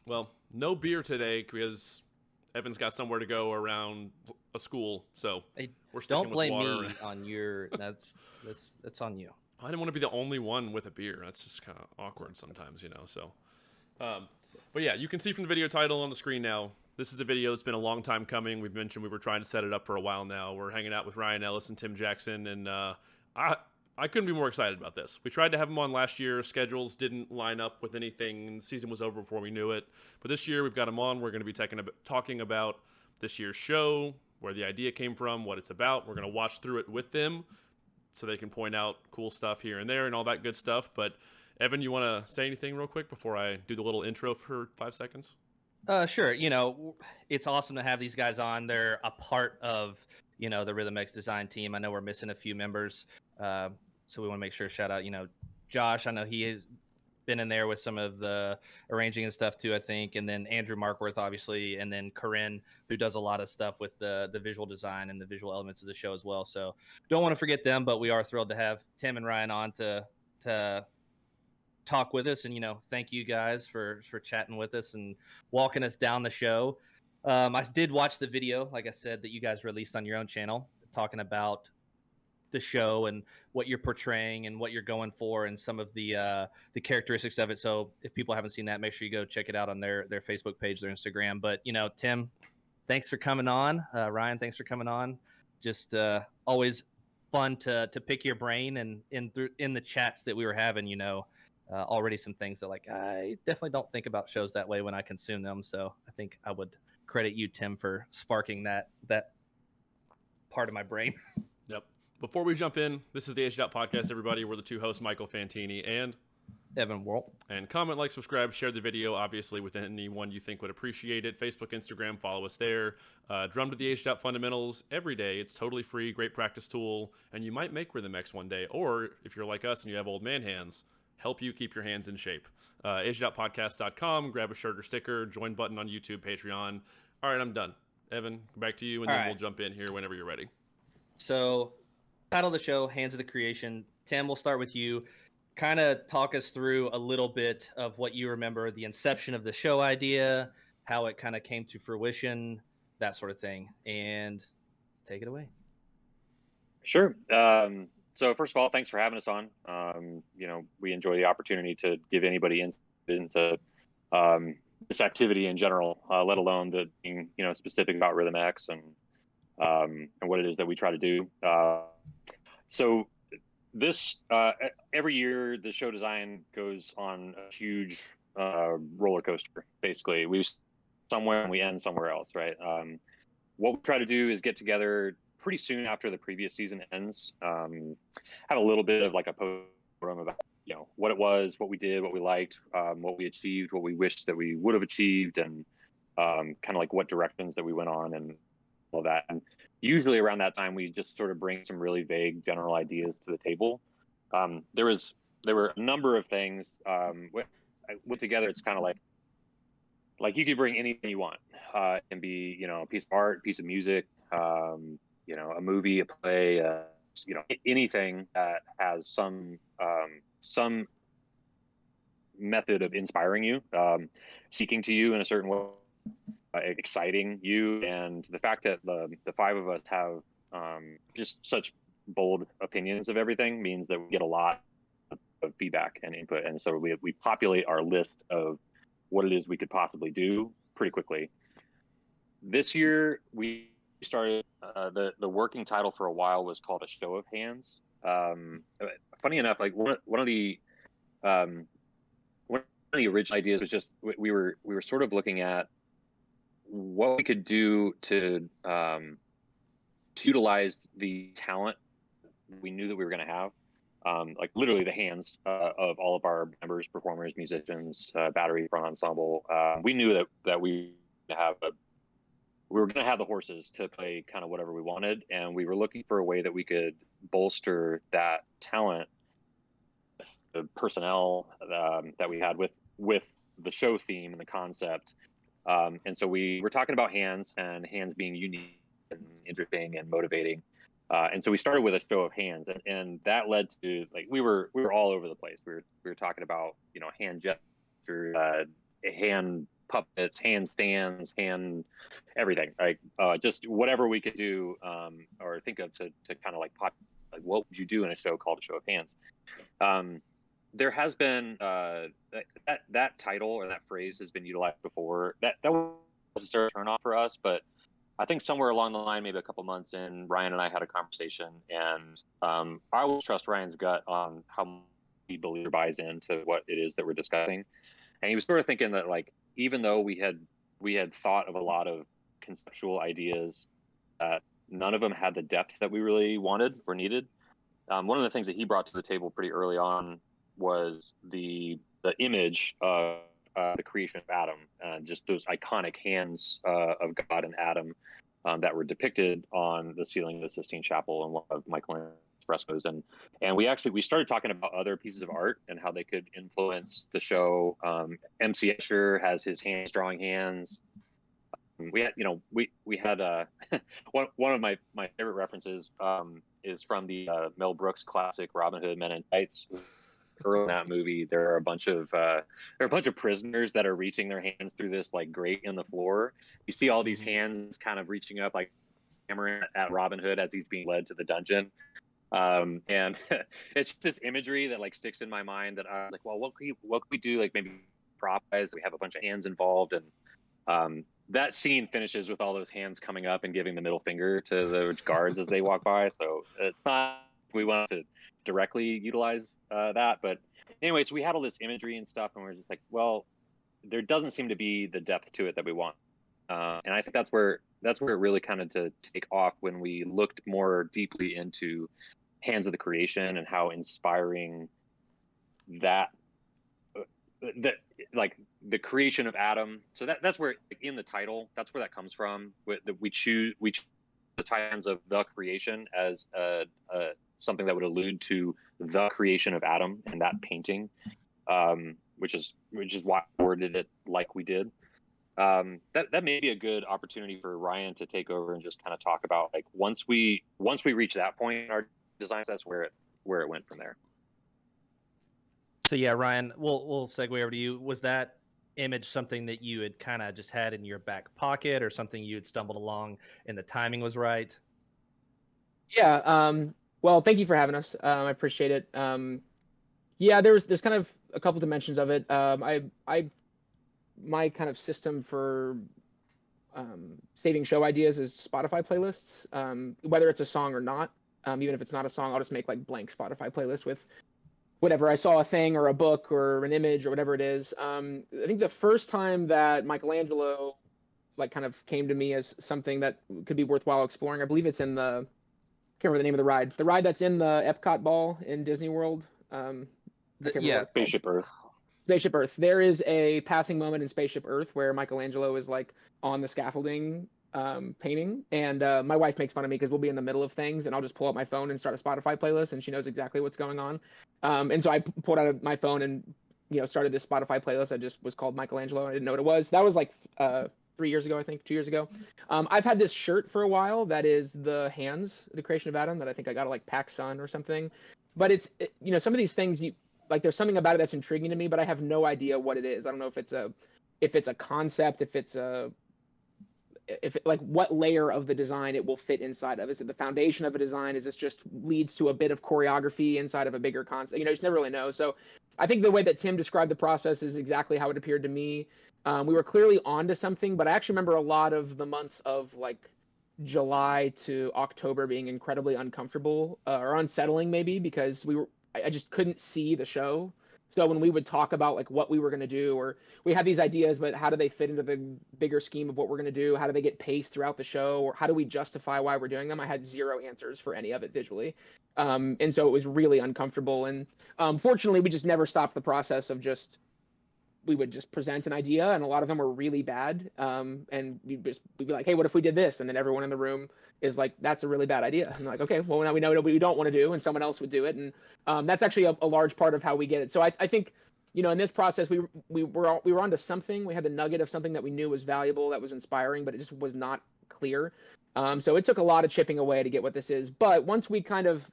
Well, no beer today because Evan's got somewhere to go around a school, so Hey, we're sticking don't with blame water. me on your. That's on you. I didn't want to be the only one with a beer. That's just kind of awkward sometimes, So, but yeah, you can see from the video title on the screen now. This is a video that's been a long time coming. We've mentioned we were trying to set it up for a while now. We're hanging out with Ryan Ellis and Tim Jackson, and I couldn't be more excited about this. We tried to have them on last year. Schedules didn't line up with anything. The season was over before we knew it. But this year we've got them on. We're going to be talking about this year's show, where the idea came from, what it's about. We're going to watch through it with them so they can point out cool stuff here and there and all that good stuff. But Evan, you want to say anything real quick before I do the little intro for 5 seconds? Sure. It's awesome to have these guys on. They're a part of, the Rhythm X design team. I know we're missing a few members. So we want to make sure shout out, Josh. I know he has been in there with some of the arranging and stuff too, I think. And then Andrew Markworth, obviously. And then Corinne, who does a lot of stuff with the visual design and the visual elements of the show as well. So don't want to forget them, but we are thrilled to have Tim and Ryan on to talk with us, and thank you guys for chatting with us and walking us down the show. I did watch the video, like I said, that you guys released on your own channel, talking about the show and what you're portraying and what you're going for and some of the characteristics of it. So if people haven't seen that, make sure you go check it out on their Facebook page, their Instagram. But Tim, thanks for coming on. Ryan, thanks for coming on. Just always fun to pick your brain, and in the chats that we were having, already some things that I definitely don't think about shows that way when I consume them. So I think I would credit you, Tim, for sparking that part of my brain. Yep. Before we jump in, this is the Aged Out Podcast, everybody. We're the two hosts, Michael Fantini and Evan Worrell. And comment, like, subscribe, share the video, obviously, with anyone you think would appreciate it. Facebook, Instagram, follow us there. Drum to the Aged Out Fundamentals every day. It's totally free, great practice tool, and you might make Rhythm X one day. Or if you're like us and you have old man hands, help you keep your hands in shape. AgedOutPodcast.com, grab a shirt or sticker, join button on YouTube, Patreon. All right, I'm done. Evan, back to you, and then we'll jump in here whenever you're ready. So, title of the show, Hands of the Creation. Tim, we'll start with you. Kind of talk us through a little bit of what you remember, the inception of the show idea, how it kind of came to fruition, that sort of thing. And take it away. Sure. So first of all, thanks for having us on. We enjoy the opportunity to give anybody into this activity in general, let alone the being specific about Rhythm X and what it is that we try to do. So this every year the show design goes on a huge roller coaster. Basically, we start somewhere and we end somewhere else, right? What we try to do is get together pretty soon after the previous season ends, have a little bit of like a program about what it was, what we did, what we liked, what we achieved, what we wished that we would have achieved, and kind of like what directions that we went on and all that. And usually around that time we just sort of bring some really vague general ideas to the table. There were a number of things with together. It's kind of like you could bring anything you want. It can be a piece of art, piece of music, a movie, a play, anything that has some method of inspiring you, speaking to you in a certain way, exciting you. And the fact that the five of us have just such bold opinions of everything means that we get a lot of feedback and input. And so we populate our list of what it is we could possibly do pretty quickly. This year, we started the working title for a while was called A Show of Hands. Funny enough, like one of the original ideas was just we were sort of looking at what we could do to utilize the talent we knew that we were going to have, like literally the hands of all of our members, performers, musicians, battery, front ensemble. We knew that we were going to have the horses to play kind of whatever we wanted, and we were looking for a way that we could bolster that talent, the personnel that we had with the show theme and the concept. And so we were talking about hands and hands being unique and interesting and motivating. And so we started with A Show of Hands, and that led to we were all over the place. We were talking about hand gestures, hand puppets, hand stands, hand everything, like just whatever we could do or think of to kind of like like what would you do in a show called A Show of Hands. There has been that title or that phrase has been utilized before. That was a turn off for us, but I think somewhere along the line, maybe a couple months in, Ryan and I had a conversation, and I always trust Ryan's gut on how he believes or buys into what it is that we're discussing. And he was sort of thinking that, like, even though we had thought of a lot of conceptual ideas, none of them had the depth that we really wanted or needed. One of the things that he brought to the table pretty early on was the image of the creation of Adam, just those iconic hands of God and Adam that were depicted on the ceiling of the Sistine Chapel and one of Michelangelo's frescoes. And we started talking about other pieces of art and how they could influence the show. MC Escher has his hands drawing hands. We had, we had one of my favorite references is from the Mel Brooks classic Robin Hood Men in Tights. Early in that movie, there are a bunch of prisoners that are reaching their hands through this like grate in the floor. You see all these hands kind of reaching up, like hammering at Robin Hood as he's being led to the dungeon. And it's just this imagery that like sticks in my mind that I'm like, well, what could we do? Like maybe prop wise, we have a bunch of hands involved, and that scene finishes with all those hands coming up and giving the middle finger to the guards as they walk by. So it's not we want to directly utilize that, but anyways, we had all this imagery and stuff, and we're just like, well, there doesn't seem to be the depth to it that we want, and I think that's where it really kind of to take off when we looked more deeply into Hands of the Creation and how inspiring that like the creation of Adam. So that's where in the title, that's where that comes from. We choose the Hands of the Creation as something that would allude to the creation of Adam and that painting, which is why I worded it like we did. That may be a good opportunity for Ryan to take over and just kind of talk about like once we reach that point in our design, that's where it went from there. So yeah, Ryan, we'll segue over to you. Was that image something that you had kind of just had in your back pocket, or something you had stumbled along and the timing was right? Yeah. Well, thank you for having us. I appreciate it. Yeah, there's kind of a couple dimensions of it. My kind of system for saving show ideas is Spotify playlists. Whether it's a song or not, even if it's not a song, I'll just make like blank Spotify playlists with whatever I saw, a thing or a book or an image or whatever it is. I think the first time that Michelangelo like kind of came to me as something that could be worthwhile exploring, I believe it's in the, I can't remember the name of the ride that's in the Epcot ball in Disney World. Spaceship Earth. Spaceship Earth. There is a passing moment in Spaceship Earth where Michelangelo is like on the scaffolding painting, and my wife makes fun of me because we'll be in the middle of things and I'll just pull up my phone and start a Spotify playlist, and she knows exactly what's going on. And so I pulled out my phone and started this Spotify playlist that just was called Michelangelo. I didn't know what it was. That was like 3 years ago, I think, 2 years ago. I've had this shirt for a while that is the Hands, the creation of Adam, that I think I got at like PacSun or something. But it's some of these things like there's something about it that's intriguing to me, but I have no idea what it is. I don't know if it's a concept, if like what layer of the design it will fit inside of. Is it the foundation of a design? Is this just leads to a bit of choreography inside of a bigger concept? You just never really know. So I think the way that Tim described the process is exactly how it appeared to me. We were clearly onto something, but I actually remember a lot of the months of like July to October being incredibly uncomfortable or unsettling, maybe because I just couldn't see the show. So when we would talk about like what we were going to do, or we had these ideas, but how do they fit into the bigger scheme of what we're going to do? How do they get paced throughout the show? Or how do we justify why we're doing them? I had zero answers for any of it visually. And so it was really uncomfortable. And fortunately, we just never stopped the process of we would just present an idea, and a lot of them were really bad. And we'd be like, hey, what if we did this? And then everyone in the room is like, that's a really bad idea. And like, okay, well, now we know what we don't want to do, and someone else would do it. And that's actually a large part of how we get it. So I think, in this process, we were onto something. We had the nugget of something that we knew was valuable, that was inspiring, but it just was not clear. So it took a lot of chipping away to get what this is. But once we kind of,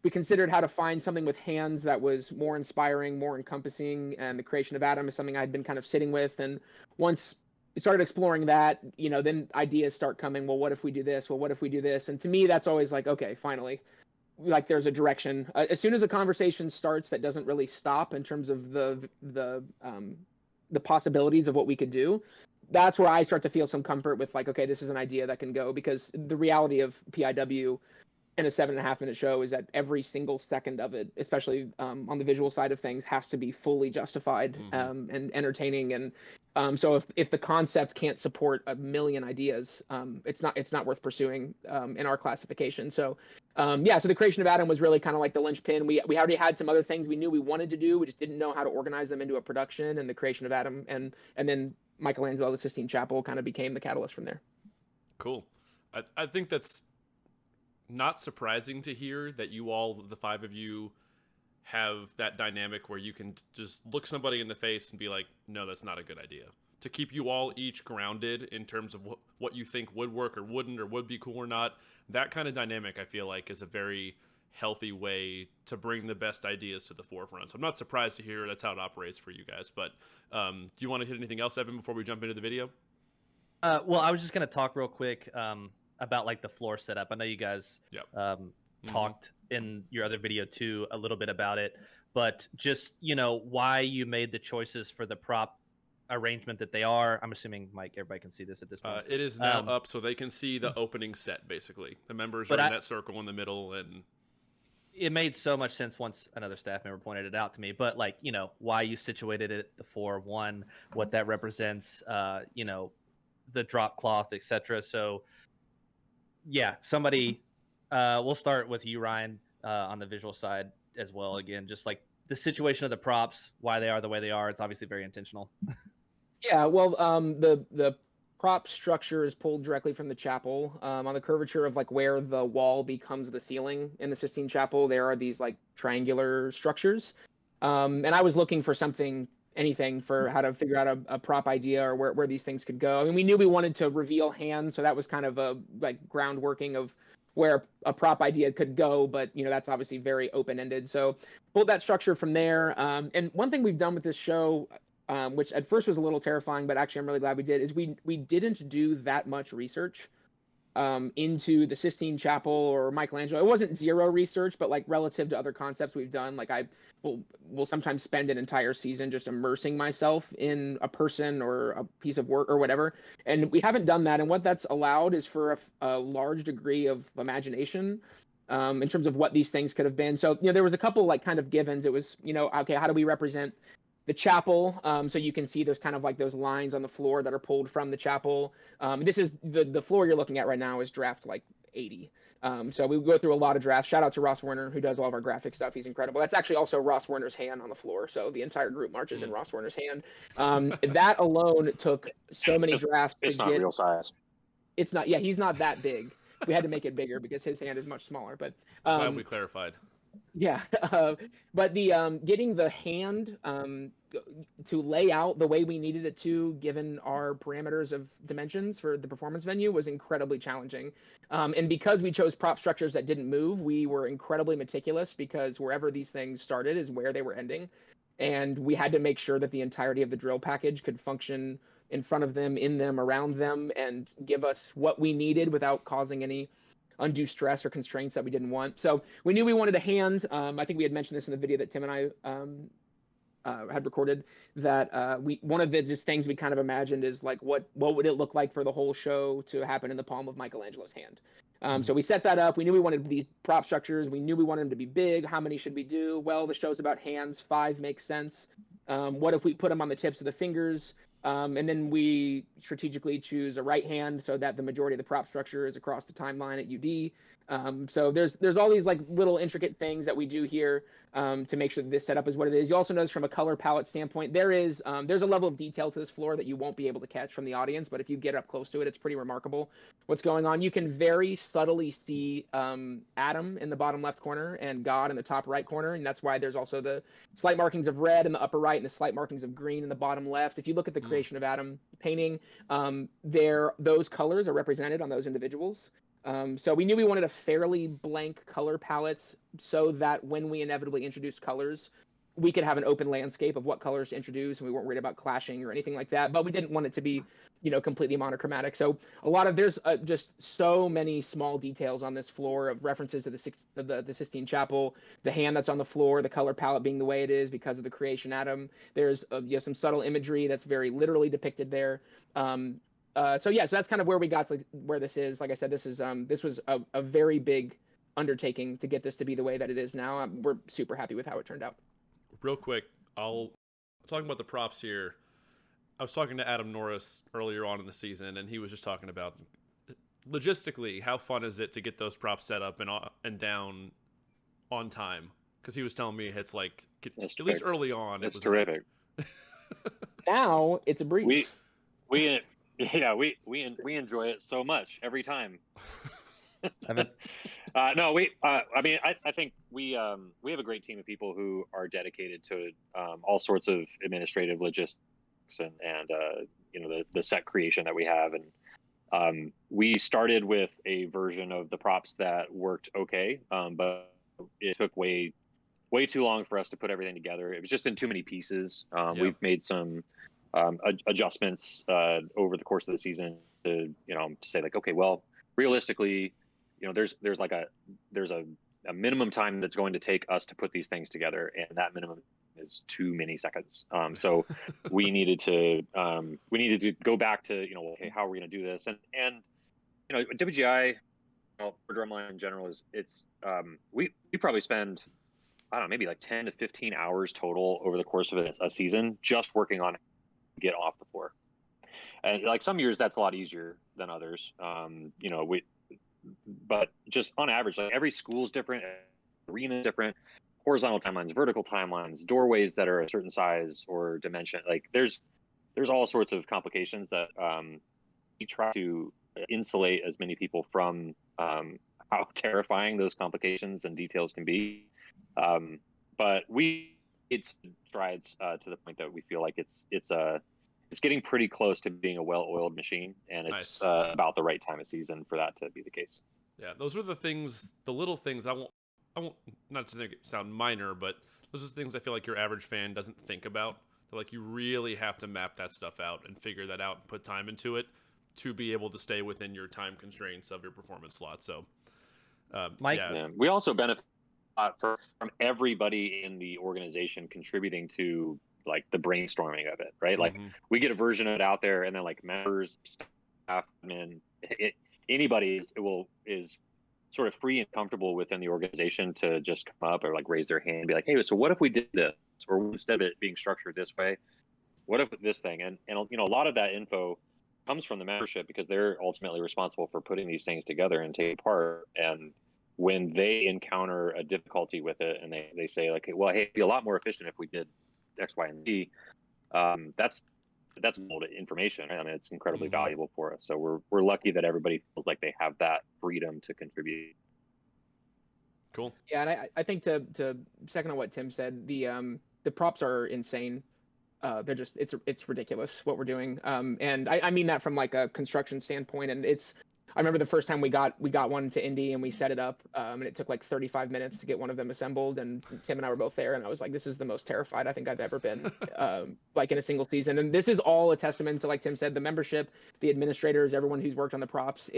We considered how to find something with hands that was more inspiring, more encompassing, and the creation of Adam is something I'd been kind of sitting with. And once we started exploring that, then ideas start coming. Well, what if we do this? Well, what if we do this? And to me, that's always like, okay, finally, like there's a direction. As soon as a conversation starts that doesn't really stop in terms of the possibilities of what we could do, that's where I start to feel some comfort with like, okay, this is an idea that can go, because the reality of PIW in a 7.5-minute show is that every single second of it, especially on the visual side of things, has to be fully justified and entertaining. And so if the concept can't support a million ideas, it's not worth pursuing in our classification. So so the creation of Adam was really kind of like the linchpin. We already had some other things we knew we wanted to do. We just didn't know how to organize them into a production, and the creation of Adam and then Michelangelo, the Sistine Chapel kind of became the catalyst from there. Cool. I think that's not surprising to hear that you all, the 5 of you, have that dynamic where you can just look somebody in the face and be like, no, that's not a good idea. To keep you all each grounded in terms of what you think would work or wouldn't, or would be cool or not. That kind of dynamic, I feel like, is a very healthy way to bring the best ideas to the forefront. So I'm not surprised to hear that's how it operates for you guys. But do you want to hit anything else, Evan, before we jump into the video? Well, I was just going to talk real quick about like the floor setup. I know you guys talked in your other video too a little bit about it, but just why you made the choices for the prop arrangement that they are. I'm assuming, Mike, everybody can see this at this point. It is now up, so they can see the opening set. Basically, the members are in that circle in the middle, and it made so much sense once another staff member pointed it out to me. But like, why you situated it at the 4-1, what that represents, the drop cloth, etc. So yeah, somebody we'll start with you, Ryan, on the visual side as well. Again, just like the situation of the props, why they are the way they are. It's obviously very intentional. Yeah, well, the prop structure is pulled directly from the chapel. On the curvature of like where the wall becomes the ceiling in the Sistine Chapel, there are these like triangular structures. And I was looking for anything for how to figure out a prop idea or where these things could go. I mean, we knew we wanted to reveal hands, so that was kind of a like groundworking of where a prop idea could go, but that's obviously very open-ended. So pulled that structure from there. And one thing we've done with this show, which at first was a little terrifying, but actually I'm really glad we did, is we didn't do that much research into the Sistine Chapel or Michelangelo. It wasn't zero research, but like relative to other concepts we've done, like I will sometimes spend an entire season just immersing myself in a person or a piece of work or whatever. And we haven't done that. And what that's allowed is for a large degree of imagination in terms of what these things could have been. So, there was a couple like kind of givens. It was, okay, how do we represent the chapel? So you can see there's kind of like those lines on the floor that are pulled from the chapel. This is the floor you're looking at right now is draft like 80. So we go through a lot of drafts. Shout out to Ross Werner, who does all of our graphic stuff. He's incredible. That's actually also Ross Werner's hand on the floor. So the entire group marches in Ross Werner's hand. That alone took so many drafts. It's not real size. It's not. Yeah, he's not that big. We had to make it bigger because his hand is much smaller. But glad we clarified. Yeah, but the getting the hand to lay out the way we needed it to, given our parameters of dimensions for the performance venue, was incredibly challenging. And because we chose prop structures that didn't move, we were incredibly meticulous, because wherever these things started is where they were ending. And we had to make sure that the entirety of the drill package could function in front of them, in them, around them, and give us what we needed without causing any undue stress or constraints that we didn't want. So we knew we wanted a hand. I think we had mentioned this in the video that Tim and I had recorded, that one of the just things we kind of imagined is like what would it look like for the whole show to happen in the palm of Michelangelo's hand. So we set that up. We knew we wanted these prop structures. We knew we wanted them to be big. How many should we do? Well, the show's about hands. 5 makes sense. What if we put them on the tips of the fingers? And then we strategically choose a right hand so that the majority of the prop structure is across the timeline at UD. So there's all these like little intricate things that we do here to make sure that this setup is what it is. You also notice from a color palette standpoint, there's a level of detail to this floor that you won't be able to catch from the audience, but if you get up close to it, it's pretty remarkable what's going on. You can very subtly see Adam in the bottom left corner and God in the top right corner, and that's why there's also the slight markings of red in the upper right and the slight markings of green in the bottom left. If you look at the creation of Adam painting, those colors are represented on those individuals. So we knew we wanted a fairly blank color palette so that when we inevitably introduced colors, we could have an open landscape of what colors to introduce, and we weren't worried about clashing or anything like that. But we didn't want it to be, completely monochromatic. So there's just so many small details on this floor of references to the Sistine Chapel, the hand that's on the floor, the color palette being the way it is because of the creation atom. There's some subtle imagery that's very literally depicted there. So that's kind of where we got to where this is. Like I said, this was a very big undertaking to get this to be the way that it is now. We're super happy with how it turned out. Real quick, talking about the props here. I was talking to Adam Norris earlier on in the season, and he was just talking about logistically how fun is it to get those props set up and down on time. Because he was telling me it's like at least early on, it's terrific. Now it's a breeze. We enjoy it so much every time. I think we have a great team of people who are dedicated to all sorts of administrative logistics and the set creation that we have. And we started with a version of the props that worked okay, but it took way too long for us to put everything together. It was just in too many pieces. We've made some adjustments over the course of the season to say like, okay, well, realistically, there's a minimum time that's going to take us to put these things together, and that minimum is too many seconds. So we needed to go back to okay, how are we going to do this? And WGI, for drumline in general, we probably spend, I don't know, maybe like 10 to 15 hours total over the course of a season just working on get off the floor. And like some years that's a lot easier than others. But just on average, like every school is different, arena is different, horizontal timelines, vertical timelines, doorways that are a certain size or dimension. Like there's all sorts of complications that we try to insulate as many people from how terrifying those complications and details can be. But it's strides to the point that we feel like it's getting pretty close to being a well-oiled machine, and it's about the right time of season for that to be the case. Yeah, those are the things, the little things. I won't not to make it sound minor, but those are things I feel like your average fan doesn't think about. Like you really have to map that stuff out and figure that out and put time into it to be able to stay within your time constraints of your performance slot. So, Mike, we also benefit from everybody in the organization contributing to like the brainstorming of it, right? Like we get a version of it out there, and then like members, staff, and anybody is sort of free and comfortable within the organization to just come up or like raise their hand and be like, hey, so what if we did this? Or instead of it being structured this way, what if this thing? And a lot of that info comes from the membership because they're ultimately responsible for putting these things together and taking part. And when they encounter a difficulty with it and they say like, well, hey, it'd be a lot more efficient if we did X, Y, and Z, that's old information. Right? I mean, it's incredibly valuable for us. So we're lucky that everybody feels like they have that freedom to contribute. Cool. Yeah, and I think to second on what Tim said, the props are insane. They're just it's ridiculous what we're doing. And I mean that from like a construction standpoint. And I remember the first time we got one to Indy and we set it up, and it took like 35 minutes to get one of them assembled. And Tim and I were both there, and I was like, this is the most terrified I think I've ever been, like in a single season. And this is all a testament to, like Tim said, the membership, the administrators, everyone who's worked on the props.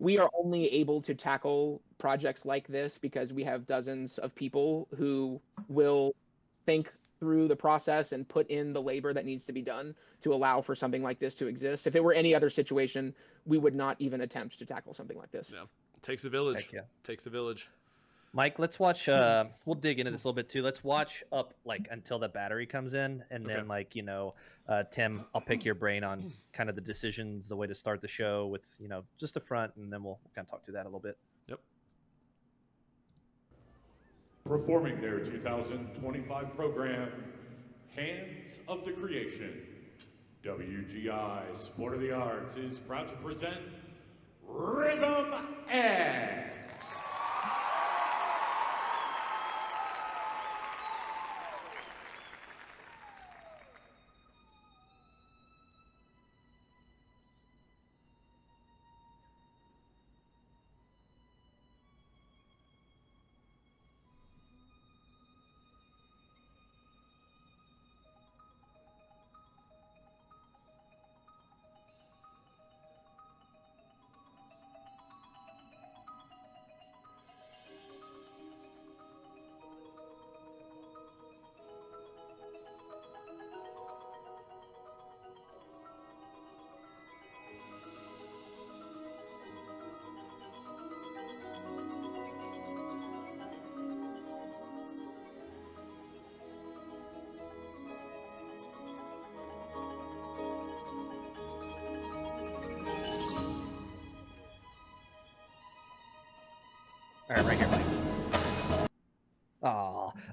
We are only able to tackle projects like this because we have dozens of people who will think through the process and put in the labor that needs to be done to allow for something like this to exist. If it were any other situation, we would not even attempt to tackle something like this. Yeah, it takes a village. Heck yeah. Takes a village. Mike, let's watch. We'll dig into this a little bit too. Let's watch up like until the battery comes in, and then like Tim, I'll pick your brain on kind of the decisions, the way to start the show with just the front, and then we'll kind of talk to that a little bit. Yep. Performing their 2025 program, Hands of the Creation, WGI Sport of the Arts is proud to present Rhythm X.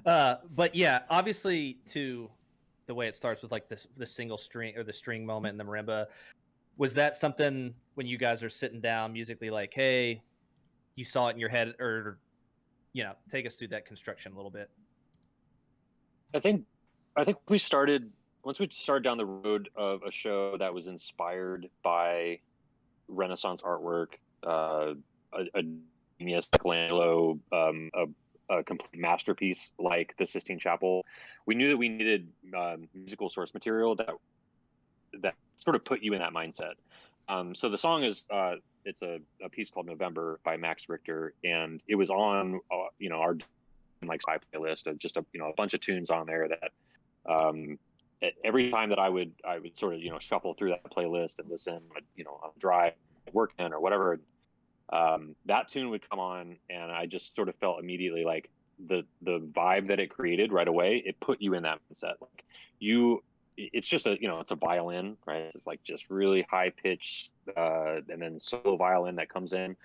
But yeah, obviously to the way it starts with like the single string or the string moment in the marimba, was that something when you guys are sitting down musically, like, hey, you saw it in your head, or take us through that construction a little bit? I think we started once we started down the road of a show that was inspired by Renaissance artwork, a genius Michelangelo, a complete masterpiece like the Sistine Chapel. We knew that we needed musical source material that sort of put you in that mindset. So the song is it's a piece called November by Max Richter, and it was on our like spy playlist of just a bunch of tunes on there that every time that I would sort of shuffle through that playlist and listen, on drive, working or whatever, that tune would come on, and I just sort of felt immediately like the vibe that it created right away. It put you in that mindset. Like it's just it's a violin, right? It's like just really high pitched, and then solo violin that comes in,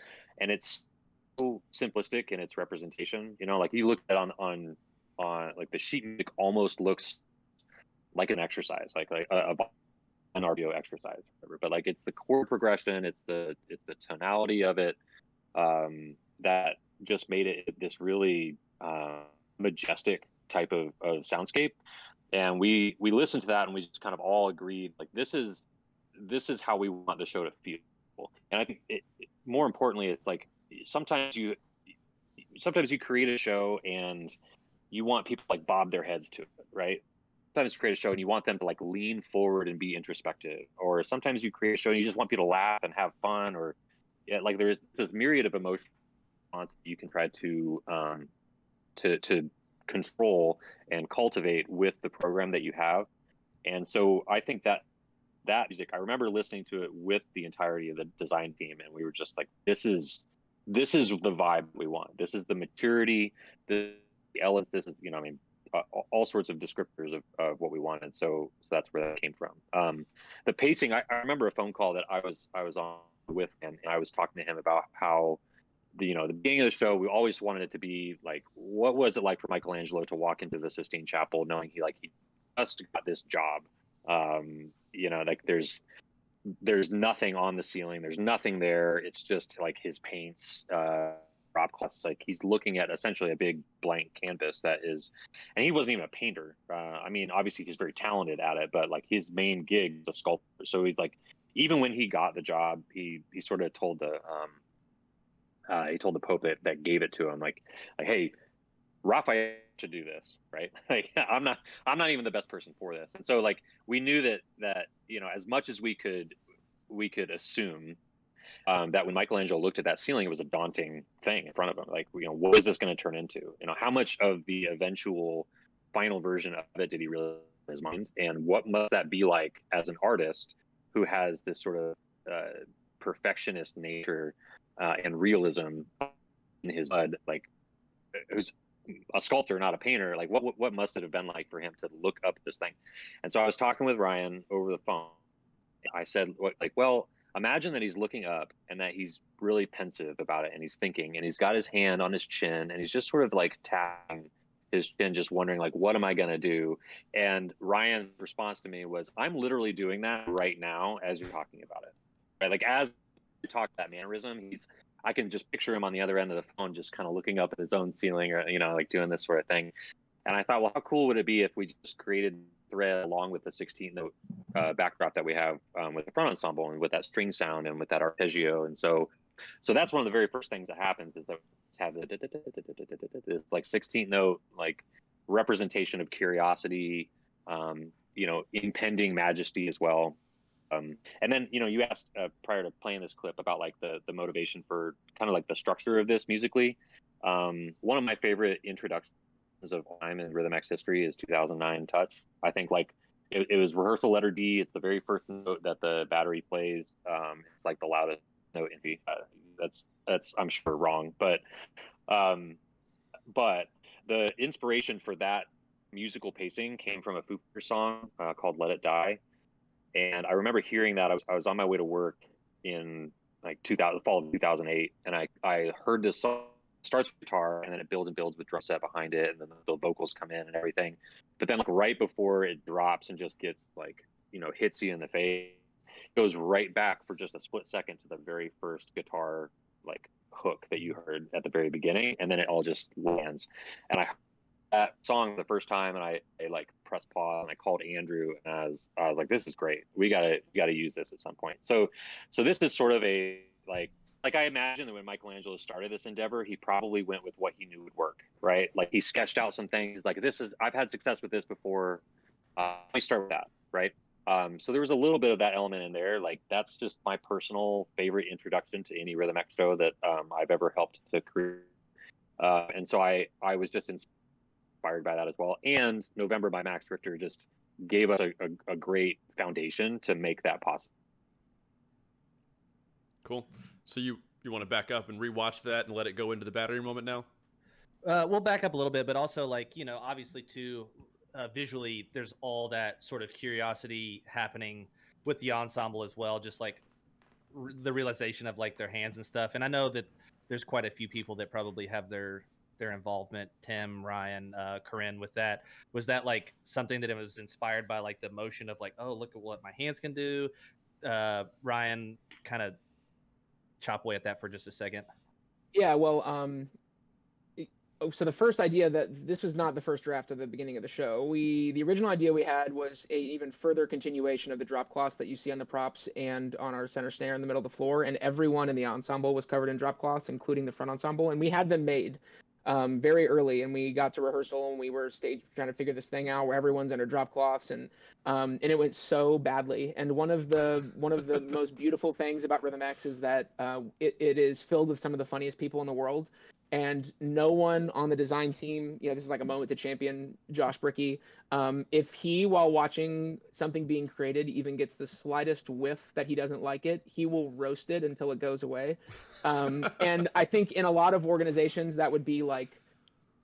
and it's so simplistic in its representation. Like you look at on like the sheet music almost looks like an exercise, like an RPO exercise, whatever. But like it's the chord progression, it's the tonality of it, that just made it this really majestic type of soundscape. And we listened to that and we just kind of all agreed, like this is how we want the show to feel. And I think more importantly, it's like sometimes you create a show and you want people to like bob their heads to it, right? Sometimes you create a show and you want them to like lean forward and be introspective, or sometimes you create a show and you just want people to laugh and have fun, or like there's this myriad of emotions you can try to control and cultivate with the program that you have. And so I think that music, I remember listening to it with the entirety of the design team, and we were just like, this is the vibe we want. This is the maturity, the Ellis. This is all sorts of descriptors of what we wanted. So that's where that came from. The pacing, I remember a phone call that I was on with, and I was talking to him about how the beginning of the show, we always wanted it to be like, what was it like for Michelangelo to walk into the Sistine Chapel knowing he just got this job? Like there's nothing on the ceiling, there's nothing there. It's just like his paints, drop cloths. Like he's looking at essentially a big blank canvas that is, and he wasn't even a painter. I mean, obviously he's very talented at it, but like his main gig is a sculptor. So he's like, even when he got the job, he sort of told the Pope that gave it to him, like, hey, Raphael should do this, right? Like I'm not even the best person for this. And so like we knew that as much as we could assume, that when Michelangelo looked at that ceiling, it was a daunting thing in front of him. Like, what is this going to turn into? How much of the eventual final version of it did he really in his mind? And what must that be like as an artist who has this sort of perfectionist nature and realism in his blood? Like, who's a sculptor, not a painter. Like, what must it have been like for him to look up at this thing? And so I was talking with Ryan over the phone. I said, well, imagine that he's looking up and that he's really pensive about it, and he's thinking, and he's got his hand on his chin, and he's just sort of like tapping his chin, just wondering, like, what am I going to do? And Ryan's response to me was, I'm literally doing that right now as you're talking about it. Right? Like, as you talk that mannerism, I can just picture him on the other end of the phone, just kind of looking up at his own ceiling, or, like doing this sort of thing. And I thought, well, how cool would it be if we just created thread along with the 16 note backdrop that we have with the front ensemble, and with that string sound and with that arpeggio. And so that's one of the very first things that happens, is that we have this like 16th note, like representation of curiosity, impending majesty as well. And then, you asked prior to playing this clip about like the motivation for kind of like the structure of this musically. One of my favorite introductions of time in Rhythm X history is 2009 Touch. I think like it was rehearsal letter D. It's the very first note that the battery plays. It's like the loudest note in D. That's I'm sure wrong, but the inspiration for that musical pacing came from a Foo Fighters song called "Let It Die." And I remember hearing that. I was on my way to work in like fall of 2008, and I heard this song starts with guitar and then it builds and builds with drum set behind it, and then the vocals come in and everything. But then like right before it drops and just gets like, hits you in the face, it goes right back for just a split second to the very first guitar like hook that you heard at the very beginning, and then it all just lands. And I heard that song the first time, and I like pressed pause and I called Andrew, and I was like, this is great. We gotta use this at some point. So this is sort of a like I imagine that when Michelangelo started this endeavor, he probably went with what he knew would work, right? Like he sketched out some things like I've had success with this before. Let me start with that, right? So there was a little bit of that element in there. Like that's just my personal favorite introduction to any rhythm expo that I've ever helped to create. And so I was just inspired by that as well. And November by Max Richter just gave us a great foundation to make that possible. Cool. So you want to back up and rewatch that and let it go into the battery moment now? We'll back up a little bit, but also like, obviously too, visually there's all that sort of curiosity happening with the ensemble as well. Just like the realization of like their hands and stuff. And I know that there's quite a few people that probably have their involvement, Tim, Ryan, Corinne, with that. Was that like something that it was inspired by, like the motion of like, oh, look at what my hands can do? Ryan, kind of chop away at that for just a second. Yeah, well, so the first idea, that this was not the first draft of the beginning of the show. The original idea we had was a even further continuation of the drop cloths that you see on the props and on our center snare in the middle of the floor, and everyone in the ensemble was covered in drop cloths, including the front ensemble, and we had them made very early, and we got to rehearsal and we were stage trying to figure this thing out where everyone's under drop cloths, and it went so badly. And one of the most beautiful things about Rhythm X is that it is filled with some of the funniest people in the world, and no one on the design team, this is like a moment to champion Josh Brickey. If he, while watching something being created, even gets the slightest whiff that he doesn't like it, he will roast it until it goes away. And I think in a lot of organizations that would be like,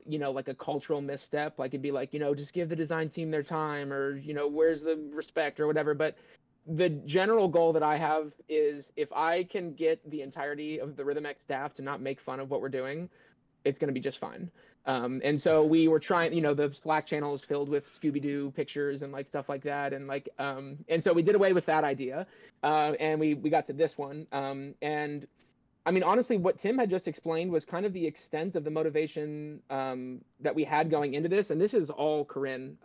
like a cultural misstep. Like it'd be like, just give the design team their time, or, where's the respect or whatever. But the general goal that I have is, if I can get the entirety of the Rhythm X staff to not make fun of what we're doing, it's going to be just fine. And so we were trying, the Slack channel is filled with Scooby-Doo pictures and like stuff like that. And like, and so we did away with that idea. And we got to this one. And I mean, honestly, what Tim had just explained was kind of the extent of the motivation that we had going into this. And this is all Corinne.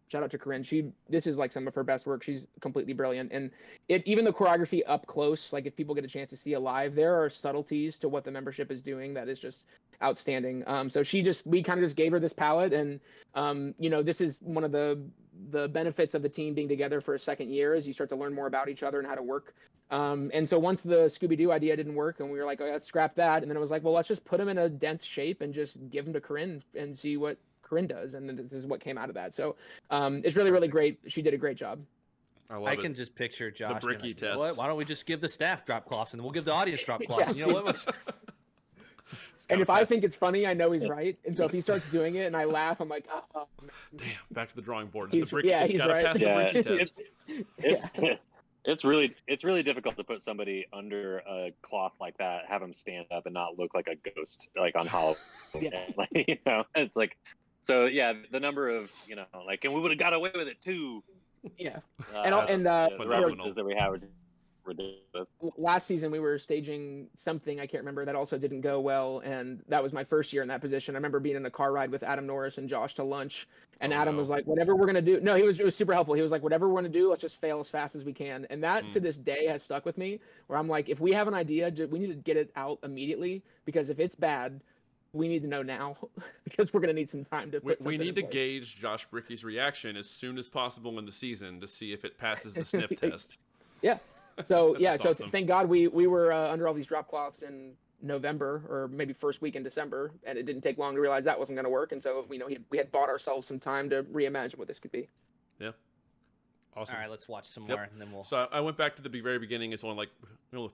Shout out to Corinne. This is like some of her best work. She's completely brilliant. And even the choreography up close, like if people get a chance to see it live, there are subtleties to what the membership is doing that is just outstanding. So we kind of just gave her this palette, and this is one of the benefits of the team being together for a second year, is you start to learn more about each other and how to work. And so once the Scooby-Doo idea didn't work, and we were like, oh, let's scrap that. And then it was like, well, let's just put them in a dense shape and just give them to Corinne and see what Corinne does. And then this is what came out of that. So it's really, really great. She did a great job. I can just picture Josh. The Brickey test. What? Why don't we just give the staff drop cloths and we'll give the audience drop cloths? Yeah. You know what? And if I think it's funny, I know he's right. And so if he starts doing it and I laugh, I'm like, oh, man. Damn, back to the drawing board. He's right. Pass the Brickey test. It's really difficult to put somebody under a cloth like that, have them stand up and not look like a ghost, like on Halloween. Yeah. It's like, so yeah, the number of, like, and we would have got away with it too. Yeah. The references that we have are ridiculous. Last season we were staging something, I can't remember, that also didn't go well, and that was my first year in that position. I remember being in a car ride with Adam Norris and Josh to lunch, and Adam was like, whatever we're gonna do. No, it was super helpful. He was like, whatever we're gonna do, let's just fail as fast as we can. And that to this day has stuck with me, where I'm like, if we have an idea, we need to get it out immediately, because if it's bad, we need to know now, because we're going to need some time to put we need to gauge Josh Brickey's reaction as soon as possible in the season to see if it passes the sniff test. Yeah. So awesome. Thank God we were under all these drop cloths in November, or maybe first week in December, and it didn't take long to realize that wasn't going to work. And so we had bought ourselves some time to reimagine what this could be. Yeah. Awesome. All right, let's watch some more, and then we'll. So I went back to the very beginning. It's only like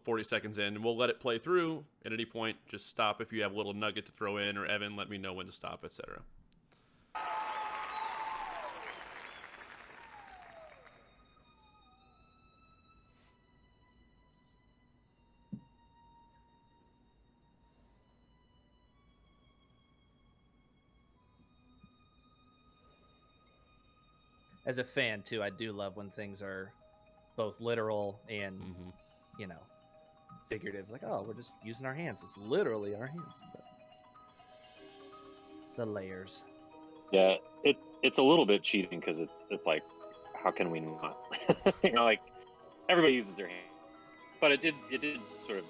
40 seconds in, and we'll let it play through. At any point, just stop if you have a little nugget to throw in, or Evan, let me know when to stop, etc. as a fan too, I do love when things are both literal and you know, figurative. Like, oh, we're just using our hands. It's literally our hands. But the layers. Yeah, it's a little bit cheating because it's like, how can we not? Like everybody uses their hand, but it did sort of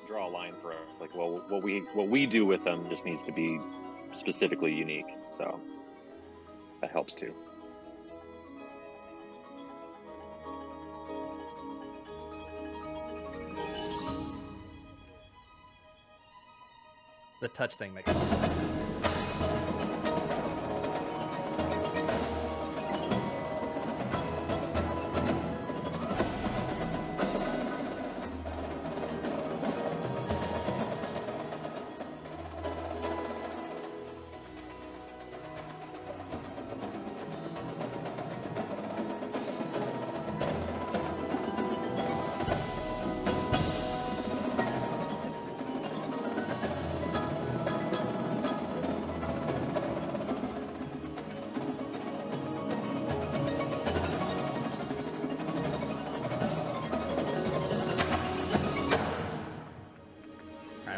draw a line for us. Like, well, what we do with them just needs to be specifically unique. So that helps too. The touch thing makes sense.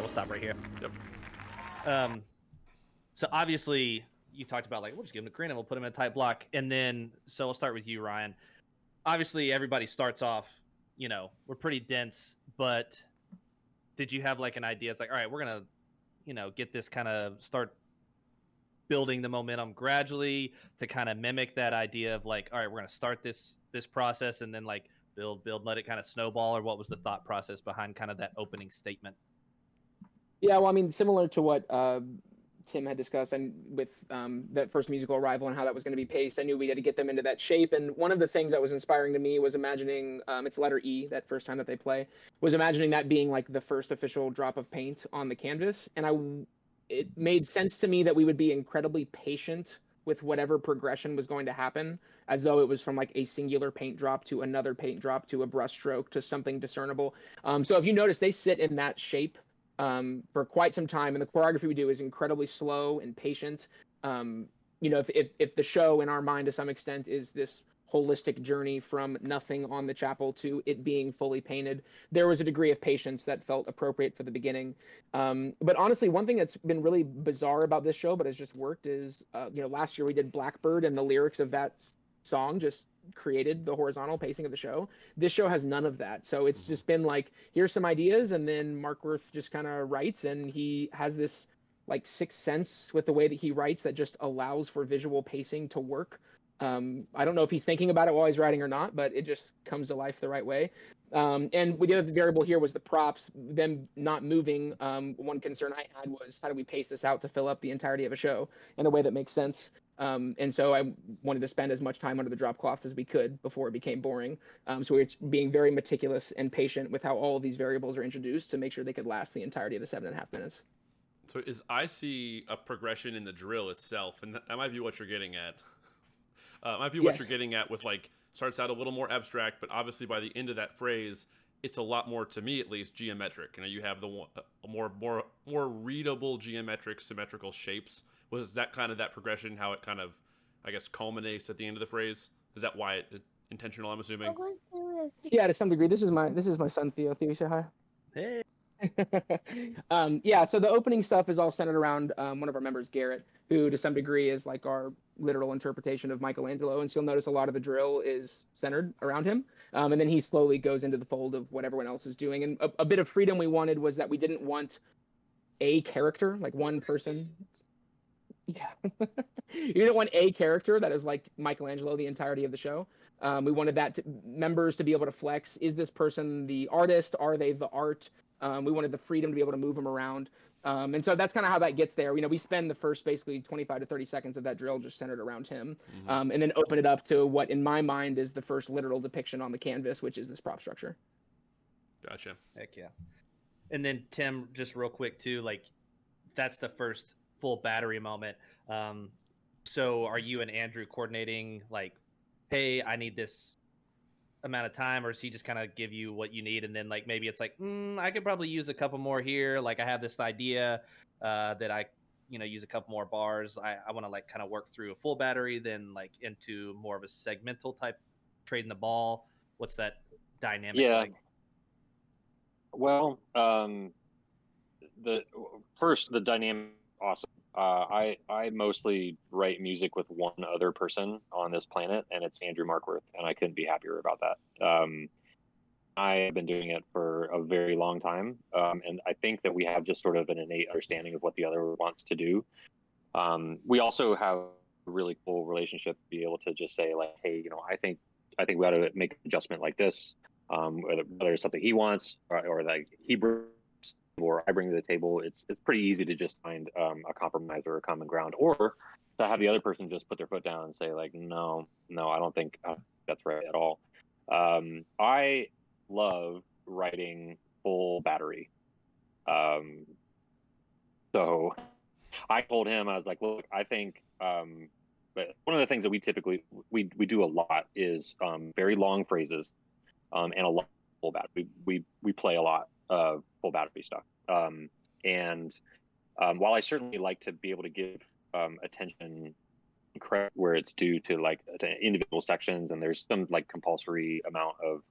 We'll stop right here. Yep. So obviously you talked about like, we'll just give him a grin and we'll put him in a tight block. And then, so we'll start with you, Ryan. Obviously everybody starts off, you know, we're pretty dense, but did you have like an idea? It's like, all right, we're going to, you know, get this kind of start building the momentum gradually to kind of mimic that idea of like, all right, we're going to start this process and then like build, let it kind of snowball, or what was the thought process behind kind of that opening statement? Yeah, well, I mean, similar to what Tim had discussed, and with that first musical arrival and how that was going to be paced, I knew we had to get them into that shape. And one of the things that was inspiring to me was imagining it's letter E, that first time that they play, was imagining that being like the first official drop of paint on the canvas. And it made sense to me that we would be incredibly patient with whatever progression was going to happen, as though it was from like a singular paint drop to another paint drop to a brush stroke to something discernible. So if you notice, they sit in that shape for quite some time, and the choreography we do is incredibly slow and patient. You know, if the show in our mind to some extent is this holistic journey from nothing on the chapel to it being fully painted, there was a degree of patience that felt appropriate for the beginning. But honestly, one thing that's been really bizarre about this show but has just worked is, you know, last year we did Blackbird, and the lyrics of that song just created the horizontal pacing of the show. This show has none of that. So it's just been like, here's some ideas, and then Mark Worth just kind of writes, and he has this like sixth sense with the way that he writes that just allows for visual pacing to work. I don't know if he's thinking about it while he's writing or not, but it just comes to life the right way. And the other variable here was the props, them not moving. One concern I had was, how do we pace this out to fill up the entirety of a show in a way that makes sense? And so I wanted to spend as much time under the drop cloths as we could before it became boring. So we were being very meticulous and patient with how all of these variables are introduced to make sure they could last the entirety of the 7.5 minutes. So I see a progression in the drill itself, and that might be what you're getting at. Might be what you're getting at with, like, starts out a little more abstract, but obviously by the end of that phrase, it's a lot more, to me at least, geometric. You know, you have the more readable geometric symmetrical shapes. Was that kind of that progression, how it kind of, I guess, culminates at the end of the phrase? Is that why it intentional, I'm assuming? Yeah, to some degree. This is my son Theo. Theo, say hi. Hey. Yeah, so the opening stuff is all centered around one of our members, Garrett, who to some degree is like our literal interpretation of Michelangelo. And so you'll notice a lot of the drill is centered around him. And then he slowly goes into the fold of what everyone else is doing. And a bit of freedom we wanted was that we didn't want a character, like one person. Yeah. You didn't want a character that is like Michelangelo the entirety of the show. We wanted members to be able to flex. Is this person the artist? Are they the art? We wanted the freedom to be able to move them around. And so that's kind of how that gets there. You know, we spend the first basically 25 to 30 seconds of that drill just centered around him, and then open it up to what in my mind is the first literal depiction on the canvas, which is this prop structure. Gotcha. Heck yeah. And then Tim, just real quick too, like that's the first full battery moment. So are you and Andrew coordinating like, hey, I need this amount of time, or does he just kind of give you what you need, and then like maybe it's like I could probably use a couple more here, like I have this idea that I use a couple more bars. I want to like kind of work through a full battery, then like into more of a segmental type trading the ball. What's that dynamic like? Well, the dynamic, awesome. I mostly write music with one other person on this planet, and it's Andrew Markworth, and I couldn't be happier about that. I've been doing it for a very long time, and I think that we have just sort of an innate understanding of what the other wants to do. We also have a really cool relationship to be able to just say like, hey, I think we ought to make an adjustment like this, whether it's something he wants or like he brings or I bring to the table. It's pretty easy to just find a compromise or a common ground, or to have the other person just put their foot down and say like, no, I don't think that's right at all. I love writing full battery. So I told him, I was like, look, I think but one of the things that we typically we do a lot is very long phrases and a lot of full battery. We play a lot of full battery stuff. And while I certainly like to be able to give attention credit where it's due to like to individual sections, and there's some like compulsory amount of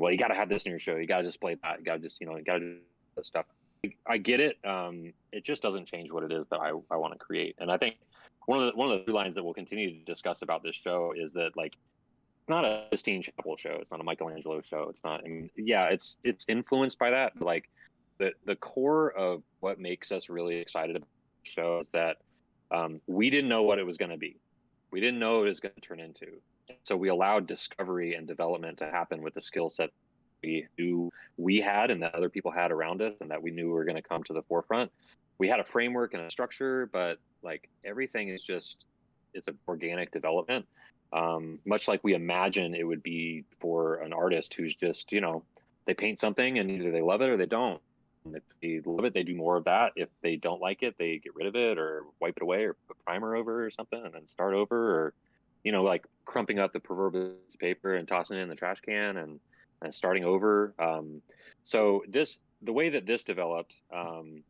well, you got to have this in your show, you got to display that, you got to just you got to do this stuff. I get it. It just doesn't change what it is that I want to create. And I think one of the lines that we'll continue to discuss about this show is that like it's not a Sistine Chapel show, it's not a Michelangelo show, it's not. I mean, yeah, it's influenced by that, but like the core of what makes us really excited about the show is that we didn't know what it was going to be. We didn't know what it was going to turn into. So we allowed discovery and development to happen with the skill set we knew we had and that other people had around us and that we knew were going to come to the forefront. We had a framework and a structure, but like everything is just, it's an organic development. Much like we imagine it would be for an artist who's just, they paint something and either they love it or they don't. And if they love it, they do more of that. If they don't like it, they get rid of it or wipe it away or put primer over or something and then start over, or, like crumping up the proverbial piece of paper and tossing it in the trash can and starting over. So the way that this developed, I'm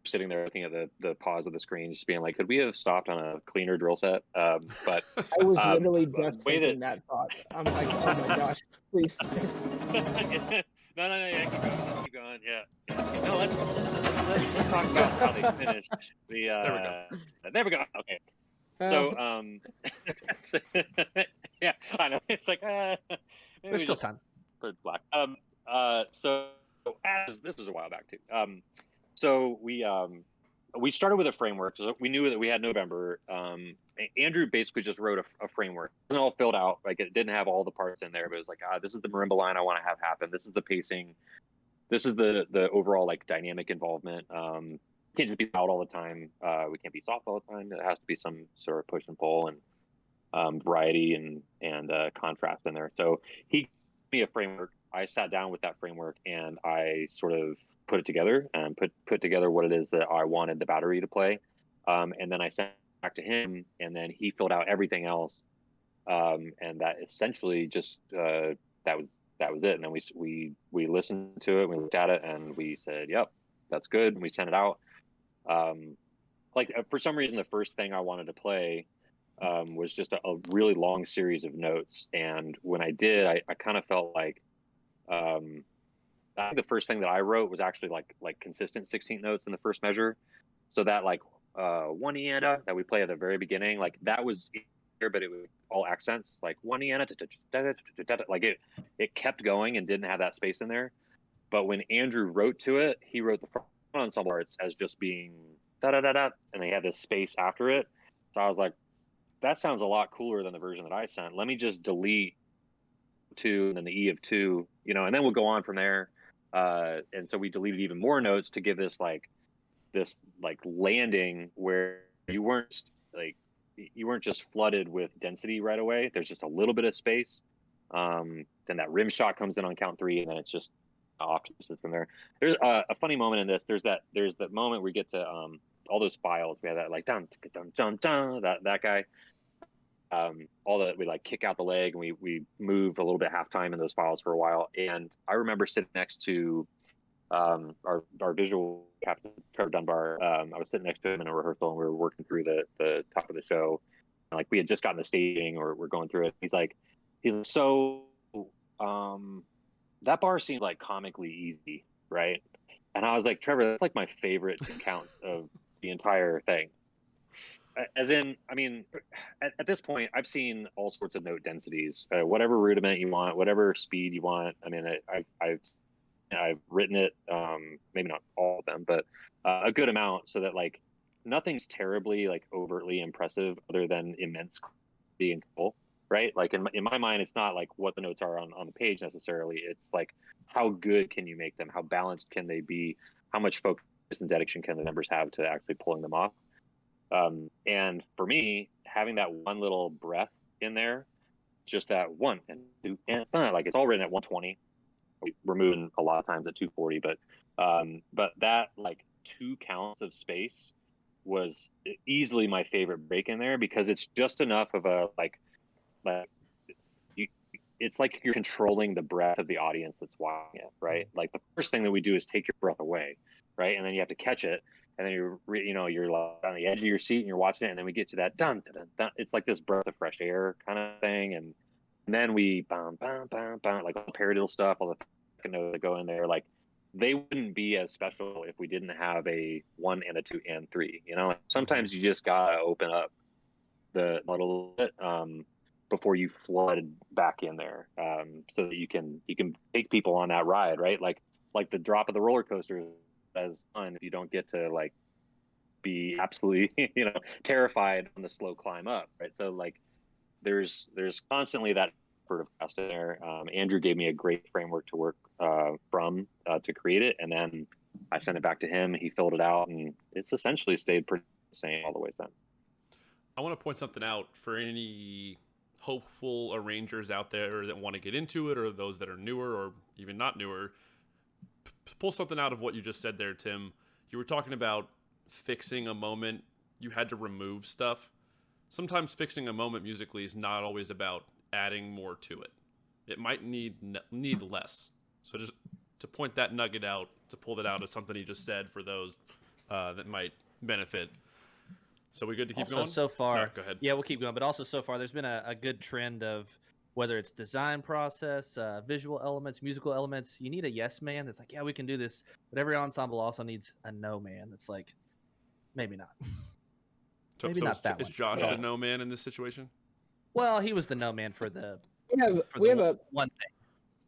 sitting there looking at the pause of the screen, just being like, could we have stopped on a cleaner drill set? But I was literally just thinking that thought. I'm like, oh my gosh, please. No, yeah, keep going. Yeah. No, let's talk about how they finished the. There we go. Okay. So, yeah, I know. It's like, there's still time. Put black. So this was a while back too. So we started with a framework. So we knew that we had November. Andrew basically just wrote a framework. It wasn't all filled out. Like it didn't have all the parts in there, but it was like, this is the marimba line I want to have happen. This is the pacing. This is the overall like dynamic involvement. Can't just be loud all the time. We can't be soft all the time. There has to be some sort of push and pull and variety and contrast in there. So he gave me a framework. I sat down with that framework and I sort of put it together and put together what it is that I wanted the battery to play. And then I sent it back to him, and then he filled out everything else. And that essentially just that was it. And then we listened to it, we looked at it, and we said, "Yep, that's good." And we sent it out. For some reason, the first thing I wanted to play was just a really long series of notes. And when I did, I kind of felt like I think the first thing that I wrote was actually like consistent 16th notes in the first measure. So that like one iana that we play at the very beginning, like that was here, but it was all accents, like one iana, like it kept going and didn't have that space in there. But when Andrew wrote to it, he wrote the front ensemble parts as just being da da da da, and they had this space after it. So I was like, that sounds a lot cooler than the version that I sent. Let me just delete 2 and then the E of 2, and then we'll go on from there. And so we deleted even more notes to give this landing where you weren't just flooded with density right away. There's just a little bit of space. Then that rim shot comes in on count 3, and then it's just off from there. There's a funny moment in this. There's that moment we get to all those files. We have that like dun dun dun dun, that guy. All that we like kick out the leg, and we move a little bit halftime in those files for a while. And I remember sitting next to our visual captain, Trevor Dunbar. I was sitting next to him in a rehearsal, and we were working through the top of the show. And, like, we had just gotten the staging, or we're going through it. He's like, so that bar seems like comically easy, right? And I was like, Trevor, that's like my favorite counts of the entire thing. As in, I mean, at this point, I've seen all sorts of note densities, whatever rudiment you want, whatever speed you want. I mean, I've written it, maybe not all of them, but a good amount, so that like nothing's terribly like overtly impressive other than immense clarity and control, right? Like in my mind, it's not like what the notes are on the page necessarily. It's like, how good can you make them? How balanced can they be? How much focus and dedication can the members have to actually pulling them off? And for me, having that one little breath in there, just that 1 and 2 and like, it's all written at 120. We're moving a lot of times at 240, but that like 2 counts of space was easily my favorite break in there, because it's just enough of a like it's like you're controlling the breath of the audience that's watching it, right? Like, the first thing that we do is take your breath away, right? And then you have to catch it, and then you're like on the edge of your seat and you're watching it, and then we get to that dun dun dun, dun. It's like this breath of fresh air kind of thing, and then we bam bam bam bam, like all the paradiddle stuff, all the notes that go in there, like they wouldn't be as special if we didn't have a 1 and a 2 and 3. Like, sometimes you just gotta open up the a little bit before you flood back in there, so that you can take people on that ride, right? Like the drop of the roller coaster is fun if you don't get to like be absolutely terrified on the slow climb up, right? So like there's constantly that sort of cast in there. Andrew gave me a great framework to work from to create it, and then I sent it back to him. He filled it out, and it's essentially stayed pretty the same all the way since. I want to point something out for any hopeful arrangers out there that want to get into it, or those that are newer or even not newer. Pull something out of what you just said there, Tim. You were talking about fixing a moment. You had to remove stuff. Sometimes fixing a moment musically is not always about adding more to it. It might need less. So just to point that nugget out, to pull that out of something he just said for those that might benefit. So we good to keep also, going? So far, No, go ahead. Yeah, we'll keep going. But also, so far, there's been a good trend of whether it's design process, visual elements, musical elements. You need a yes man that's like, yeah, we can do this. But every ensemble also needs a no man that's like, maybe not. Maybe not that is one. Josh the no man in this situation? Well, he was the no man for the we have a one thing.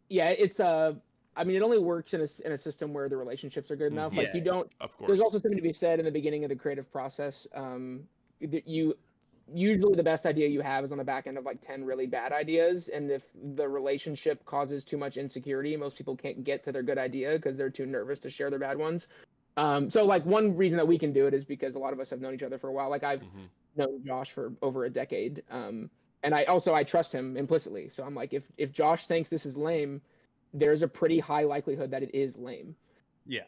Yeah, it's I mean, it only works in a system where the relationships are good enough. Like, you don't. Of course. There's also something to be said in the beginning of the creative process. That you usually the best idea you have is on the back end of like 10 really bad ideas, and if the relationship causes too much insecurity, most people can't get to their good idea because they're too nervous to share their bad ones. So like, one reason that we can do it is because a lot of us have known each other for a while. Like, I've known Josh for over a decade, and I trust him implicitly. So I'm like, if Josh thinks this is lame, there's a pretty high likelihood that it is lame. Yeah.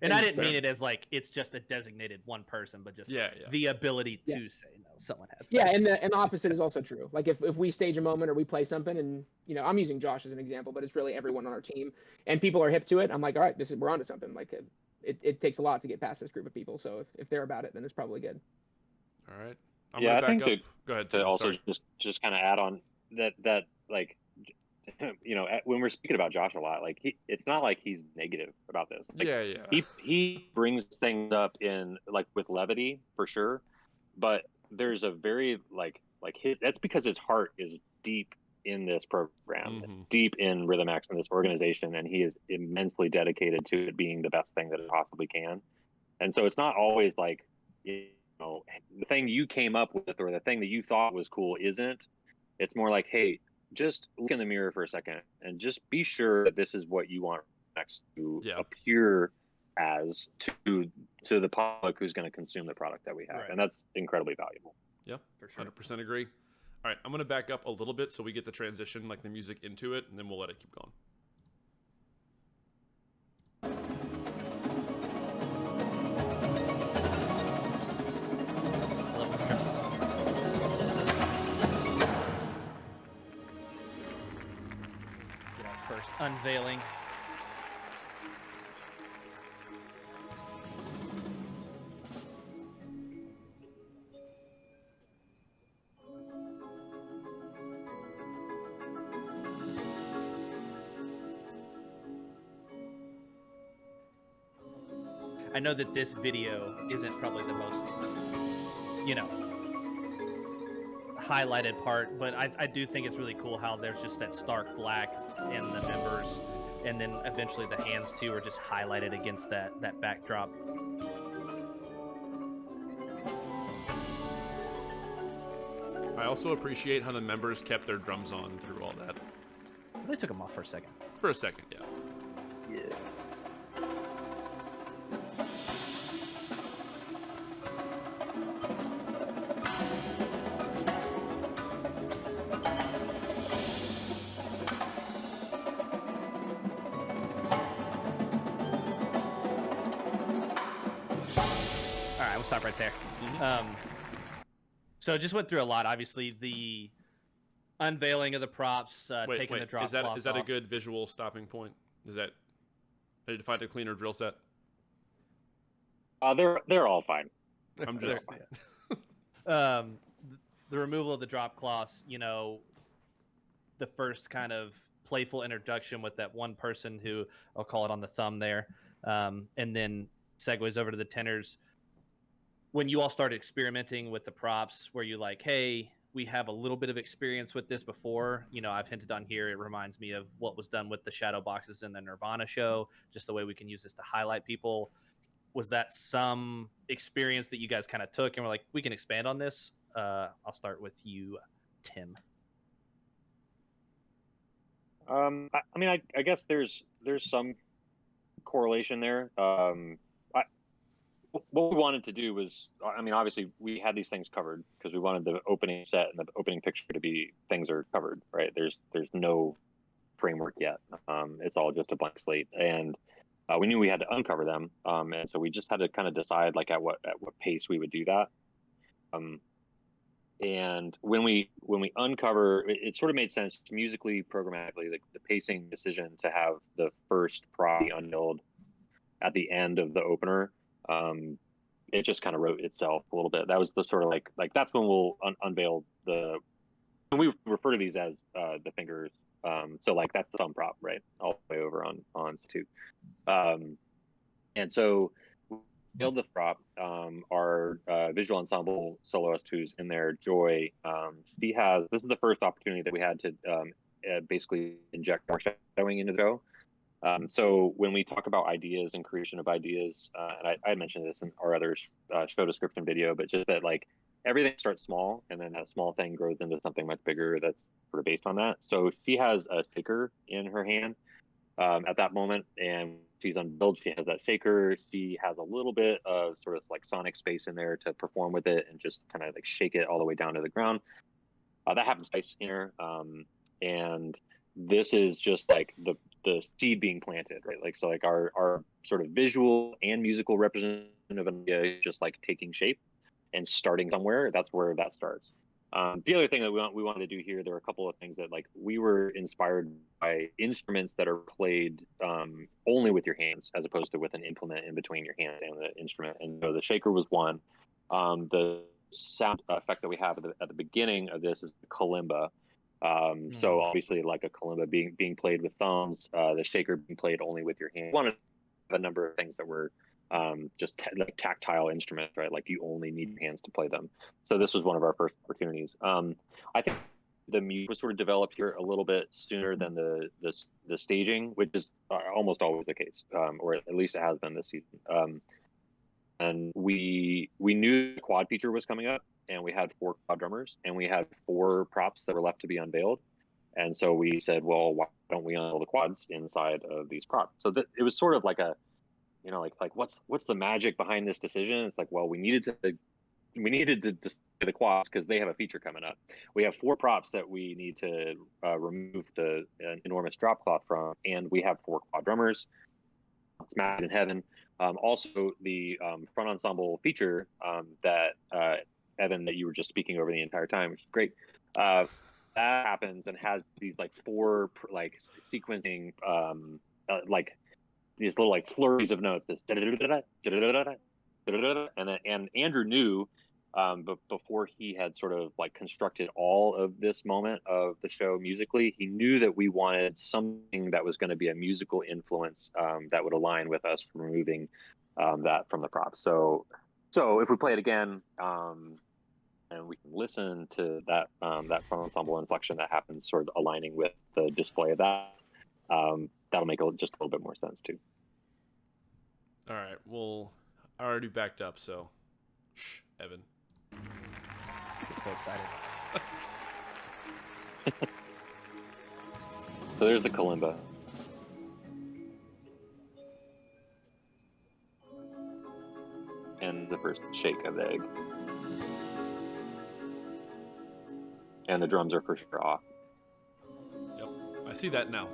And I didn't mean it as like it's just a designated one person, but just the ability to say no. Someone has. Yeah, and the opposite is also true. Like, if we stage a moment or we play something, and I'm using Josh as an example, but it's really everyone on our team, and people are hip to it, I'm like, all right, we're onto something. Like, it takes a lot to get past this group of people. So if they're about it, then it's probably good. All right. I think go ahead. To also Sorry. just kind of add on that like, when we're speaking about Josh a lot, like it's not like he's negative about this. Like, he brings things up in like with levity for sure, but there's a very that's because his heart is deep in this program. It's deep in RhythmX and this organization, and he is immensely dedicated to it being the best thing that it possibly can. And so it's not always like, the thing you came up with or the thing that you thought was cool isn't. It's more like, hey, just look in the mirror for a second and just be sure that this is what you want next to appear as to the public who's going to consume the product that we have. Right. And that's incredibly valuable. Yeah, for sure. 100% agree. All right, I'm going to back up a little bit so we get the transition, like the music into it, and then we'll let it keep going. Get our first unveiling. I know that this video isn't probably the most, you know, highlighted part, but I do think it's really cool how there's just that stark black in the members, and then eventually the hands too are just highlighted against that backdrop. I also appreciate how the members kept their drums on through all that. They took them off for a second. For a second, yeah. Yeah. All right, we'll stop right there. So just went through a lot. Obviously, the unveiling of the props, taking the drop cloths is that a off. good visual stopping point? Is that did you find a cleaner drill set? They're all fine. I'm just The removal of the drop cloths, you know, the first kind of playful introduction with that one person who I'll call it on the thumb there, and then segues over to the tenors. When you all started experimenting with the props, were you like, hey, we have a little bit of experience with this before? You know, I've hinted on here, it reminds me of what was done with the shadow boxes in the Nirvana show, just the way we can use this to highlight people. Was that some experience that you guys kind of took and were like, we can expand on this? I'll start with you, Tim. I guess there's some correlation there. What we wanted to do was, obviously we had these things covered because we wanted the opening set and the opening picture to be things are covered, right? There's no framework yet. It's all just a blank slate, and we knew we had to uncover them, and so we just had to kind of decide like at what pace we would do that. And when we uncover, it sort of made sense musically, programmatically, the pacing decision to have the first prop unveiled at the end of the opener. It just kind of wrote itself a little bit. That was the sort of like that's when we'll unveil and we refer to these as the fingers. So like that's the thumb prop, right, all the way over on two. And so we build the prop. Our visual ensemble soloist who's in there, Joy, this is the first opportunity that we had to basically inject our shadowing into the show. So when we talk about ideas and creation of ideas, and I mentioned this in our other show description video, but just that like everything starts small and then that small thing grows into something much bigger that's sort of based on that. So she has a shaker in her hand at that moment, and she's unveiled. She has that shaker. She has a little bit of sort of like sonic space in there to perform with it and just kind of like shake it all the way down to the ground. That happens twice in her. And this is just like the seed being planted, right? Like, so like our sort of visual and musical representative of an idea is just like taking shape and starting somewhere. That's where that starts. The other thing that we wanted to do here, there are a couple of things that like we were inspired by instruments that are played only with your hands as opposed to with an implement in between your hands and the instrument. And so the shaker was one. The sound effect that we have at the beginning of this is the kalimba. So obviously like a kalimba being played with thumbs, the shaker being played only with your hand. One of a number of things that were just like tactile instruments, right? Like you only need your hands to play them. So this was one of our first opportunities. I think the music was sort of developed here a little bit sooner than the staging, which is almost always the case, or at least it has been this season. And we knew the quad feature was coming up, and we had 4 quad drummers, and we had 4 props that were left to be unveiled. And so we said, well, why don't we unveil the quads inside of these props? So that it was sort of like a, you know, like what's the magic behind this decision? It's like, well, we needed to display the quads because they have a feature coming up. We have 4 props that we need to remove the enormous drop cloth from, and we have 4 quad drummers. It's Fantini and Evan. Also, the front ensemble feature that Evan, that you were just speaking over the entire time, which is great. That happens and has these like 4 like sequencing like these little like flurries of notes. This and Andrew knew, but before he had sort of like constructed all of this moment of the show musically, he knew that we wanted something that was going to be a musical influence that would align with us removing that from the props. So if we play it again, and we can listen to that that front ensemble inflection that happens sort of aligning with the display of that, that'll make just a little bit more sense too. All right. Well, I already backed up, so shh, Evan. Get so excited. So there's the kalimba. And the first shake of the egg. And the drums are for sure off. Yep. I see that now.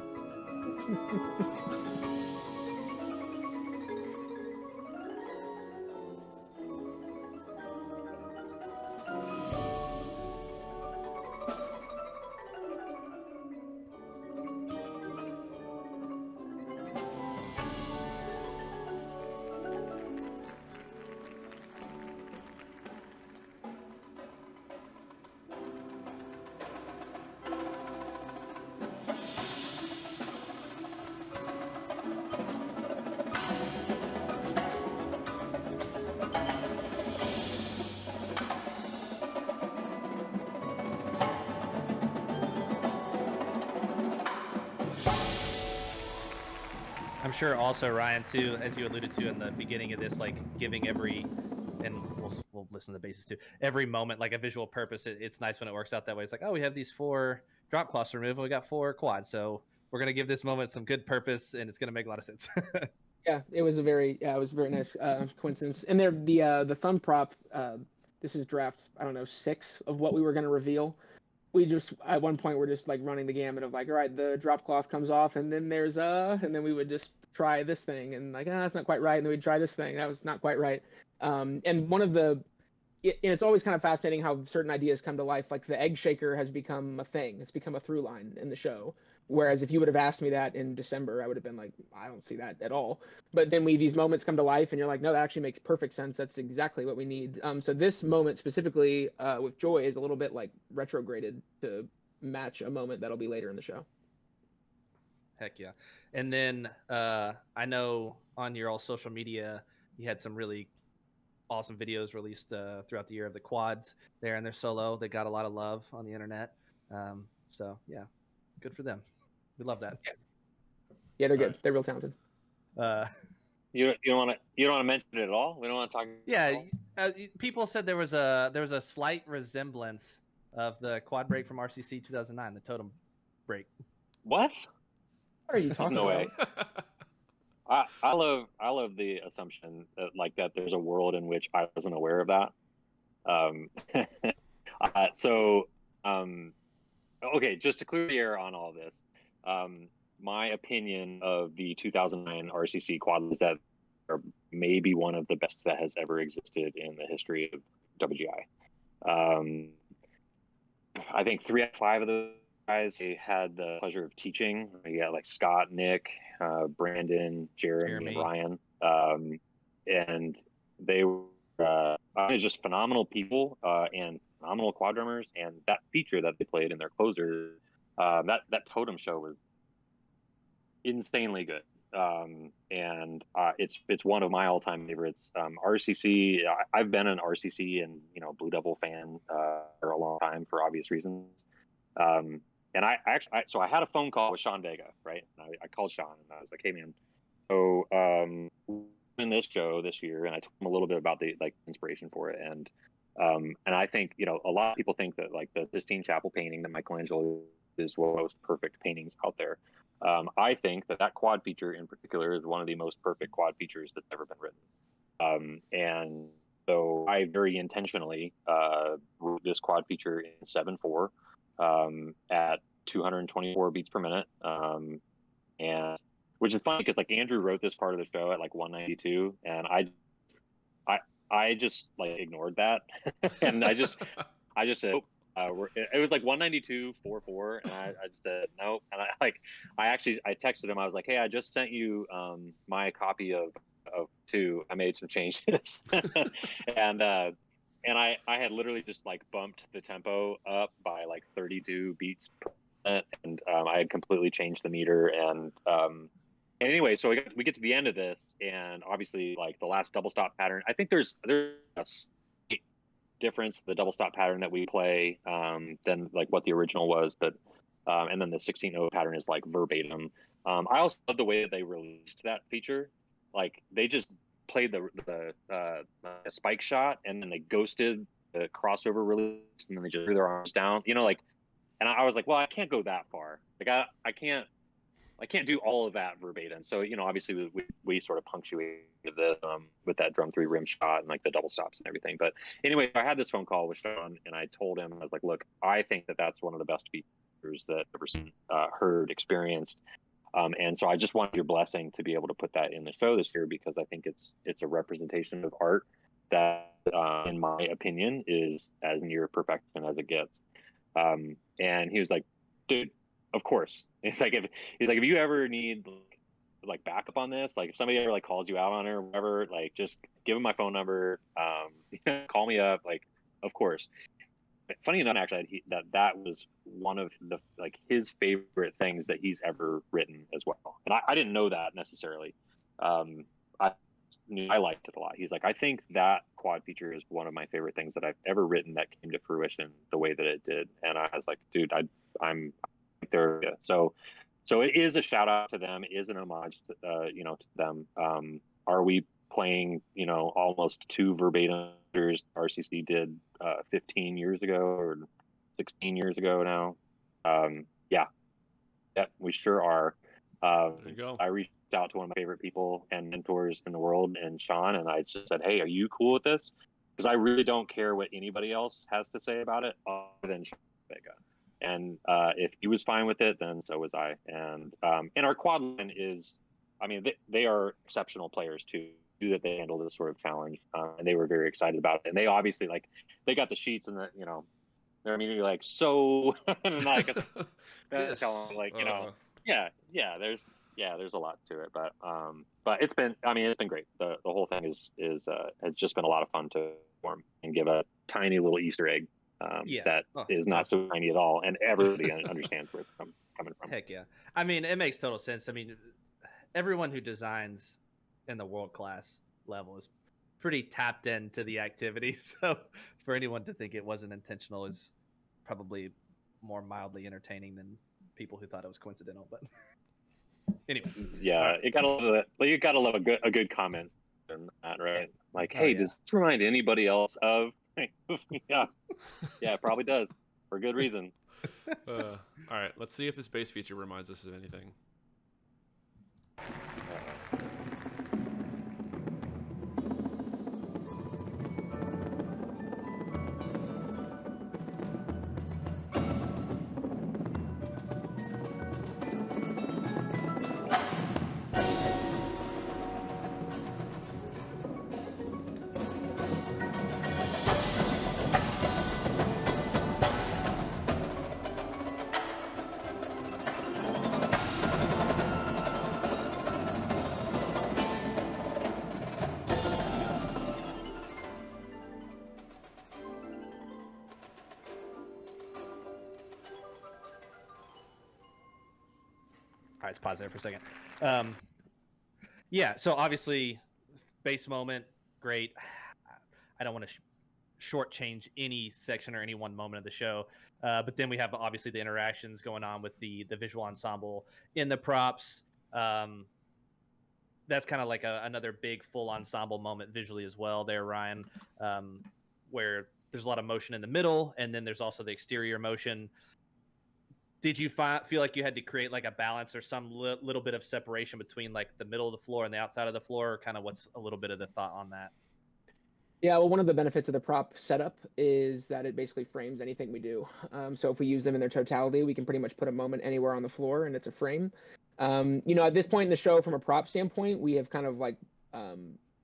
I'm sure also, Ryan, too, as you alluded to in the beginning of this, like giving every, and we'll listen to the bases too, every moment like a visual purpose. It's nice when it works out that way. It's like, oh, we have these 4 drop cloths to remove, and we got 4 quads, so we're gonna give this moment some good purpose, and it's gonna make a lot of sense. Yeah, it was a very nice coincidence. And there, the thumb prop. This is draft, I don't know, 6 of what we were going to reveal. We just at one point we're just like running the gamut of like, all right, the drop cloth comes off, and then there's and then we would just try this thing, and like, that's not quite right, and then we'd try this thing, that was not quite right. And one of the, it's always kind of fascinating how certain ideas come to life. Like the egg shaker has become a thing; it's become a through line in the show. Whereas if you would have asked me that in December, I would have been like, I don't see that at all. But then these moments come to life, and you're like, no, that actually makes perfect sense. That's exactly what we need. So this moment specifically with Joy is a little bit like retrograded to match a moment that'll be later in the show. Heck yeah. And then I know on your all social media, you had some really awesome videos released throughout the year of the quads there and their solo. They got a lot of love on the internet. So yeah, good for them. We love that. Yeah, they're good. They're real talented. You don't want to mention it at all? We don't want to talk. Yeah, people said there was a slight resemblance of the quad break from RCC 2009, the totem break. What? What are you talking no about? way. I love the assumption that there's a world in which I wasn't aware of that. Okay, just to clear the air on all this, my opinion of the 2009 RCC quad is that are maybe one of the best that has ever existed in the history of WGI. I think 3 out of 5 of those guys had the pleasure of teaching. You got like Scott, Nick, Brandon, Jeremy, and Ryan, and they were just phenomenal people and phenomenal quad drummers. And that feature that they played in their closer, that totem show was insanely good. And it's one of my all-time favorites. RCC, I've been an RCC and Blue Devil fan for a long time for obvious reasons. And I had a phone call with Sean Vega, right? And I called Sean and I was like, hey man, so in this show this year, and I told him a little bit about the inspiration for it, and I think a lot of people think that like the Sistine Chapel painting that Michelangelo is one of the most perfect paintings out there. I think that quad feature in particular is one of the most perfect quad features that's ever been written. And so I very intentionally wrote this quad feature in 7/4 at 224 beats per minute. And which is funny because like Andrew wrote this part of the show at like 192, and I just like ignored that, and I just said. It was like 192.44, and I just said no. And I texted him. I was like, "Hey, I just sent you my copy of 2. I made some changes," and I had literally just like bumped the tempo up by like 32 beats per minute, and I had completely changed the meter, and anyway, so we get to the end of this, and obviously, like the last double stop pattern, I think there's a slight difference, the double stop pattern that we play than like what the original was, but and then the 16-0 pattern is like verbatim. I also love the way that they released that feature. Like they just played the spike shot, and then they ghosted the crossover release, and then they just threw their arms down. You know, like, and I was like, well, I can't go that far. Like I can't do all of that verbatim. So, you know, obviously we sort of punctuated the with that drum 3 rim shot and like the double stops and everything. But anyway, I had this phone call with Sean, and I told him, I was like, look, I think that that's one of the best features that I've ever seen, heard, experienced. And so I just wanted your blessing to be able to put that in the show this year, because I think it's a representation of art that, in my opinion, is as near perfection as it gets. And he was like, dude, of course. He's like, if you ever need like backup on this, like if somebody ever like calls you out on it or whatever, like just give him my phone number, call me up, like, of course. Funny enough, actually, that was one of the like his favorite things that he's ever written as well, and I didn't know that necessarily. I liked it a lot. He's like, I think that quad feature is one of my favorite things that I've ever written that came to fruition the way that it did, and I was like, dude, I'm there. So it is a shout out to them. It is an homage, to them. Are we playing, almost 2 verbatim RCC did 15 years ago or 16 years ago now? Yeah, we sure are. There you go. I reached out to one of my favorite people and mentors in the world, and Sean, and I just said, hey, are you cool with this? Because I really don't care what anybody else has to say about it other than Sean Vega. And if he was fine with it, then so was I. And our quad line is, I mean, they are exceptional players too. That they handle this sort of challenge, and they were very excited about it. And they obviously they got the sheets and they're immediately like, so, and I guess that's how there's a lot to it, but it's been great. The whole thing has just been a lot of fun to form and give a tiny little Easter egg that is not so tiny at all, and everybody understands where it's coming from. Heck yeah. I mean, it makes total sense. I mean, everyone who designs in the world class level is pretty tapped into the activity. So for anyone to think it wasn't intentional is probably more mildly entertaining than people who thought it was coincidental. But anyway, yeah, you gotta love a good comment on that, right? Like, hey, does this remind anybody else of? yeah, it probably does for good reason. All right, let's see if this base feature reminds us of anything. All right, let's pause there for a second. So obviously, base moment, great. I don't want to shortchange any section or any one moment of the show, but then we have obviously the interactions going on with the visual ensemble in the props. That's kind of like another big full ensemble moment visually as well there, Ryan, where there's a lot of motion in the middle, and then there's also the exterior motion. Did you feel like you had to create like a balance or some little bit of separation between like the middle of the floor and the outside of the floor, or kind of what's a little bit of the thought on that? Yeah, well, one of the benefits of the prop setup is that it basically frames anything we do. So if we use them in their totality, we can pretty much put a moment anywhere on the floor and it's a frame. At this point in the show, from a prop standpoint, we have kind of like,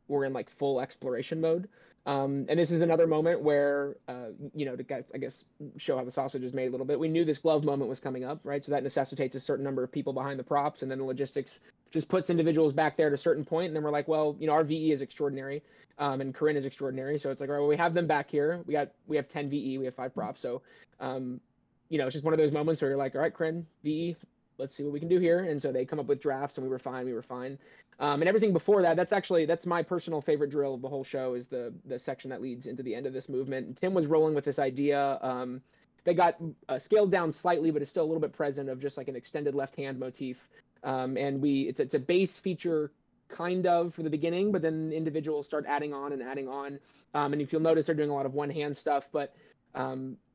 we're in like full exploration mode. And this is another moment where, to I guess show how the sausage is made a little bit. We knew this glove moment was coming up, right? So that necessitates a certain number of people behind the props, and then the logistics just puts individuals back there at a certain point. And then we're like, well, our VE is extraordinary, and Corinne is extraordinary. So it's like, all right, well, we have them back here. We have 10 VE, we have 5 props. So, it's just one of those moments where you're like, all right, Corinne, VE, let's see what we can do here. And so they come up with drafts, and we were fine. And everything before that, that's my personal favorite drill of the whole show, is the section that leads into the end of this movement. And Tim was rolling with this idea that got scaled down slightly, but is still a little bit present, of just like an extended left hand motif. And it's a base feature kind of for the beginning, but then individuals start adding on. And if you'll notice, they're doing a lot of one hand stuff, but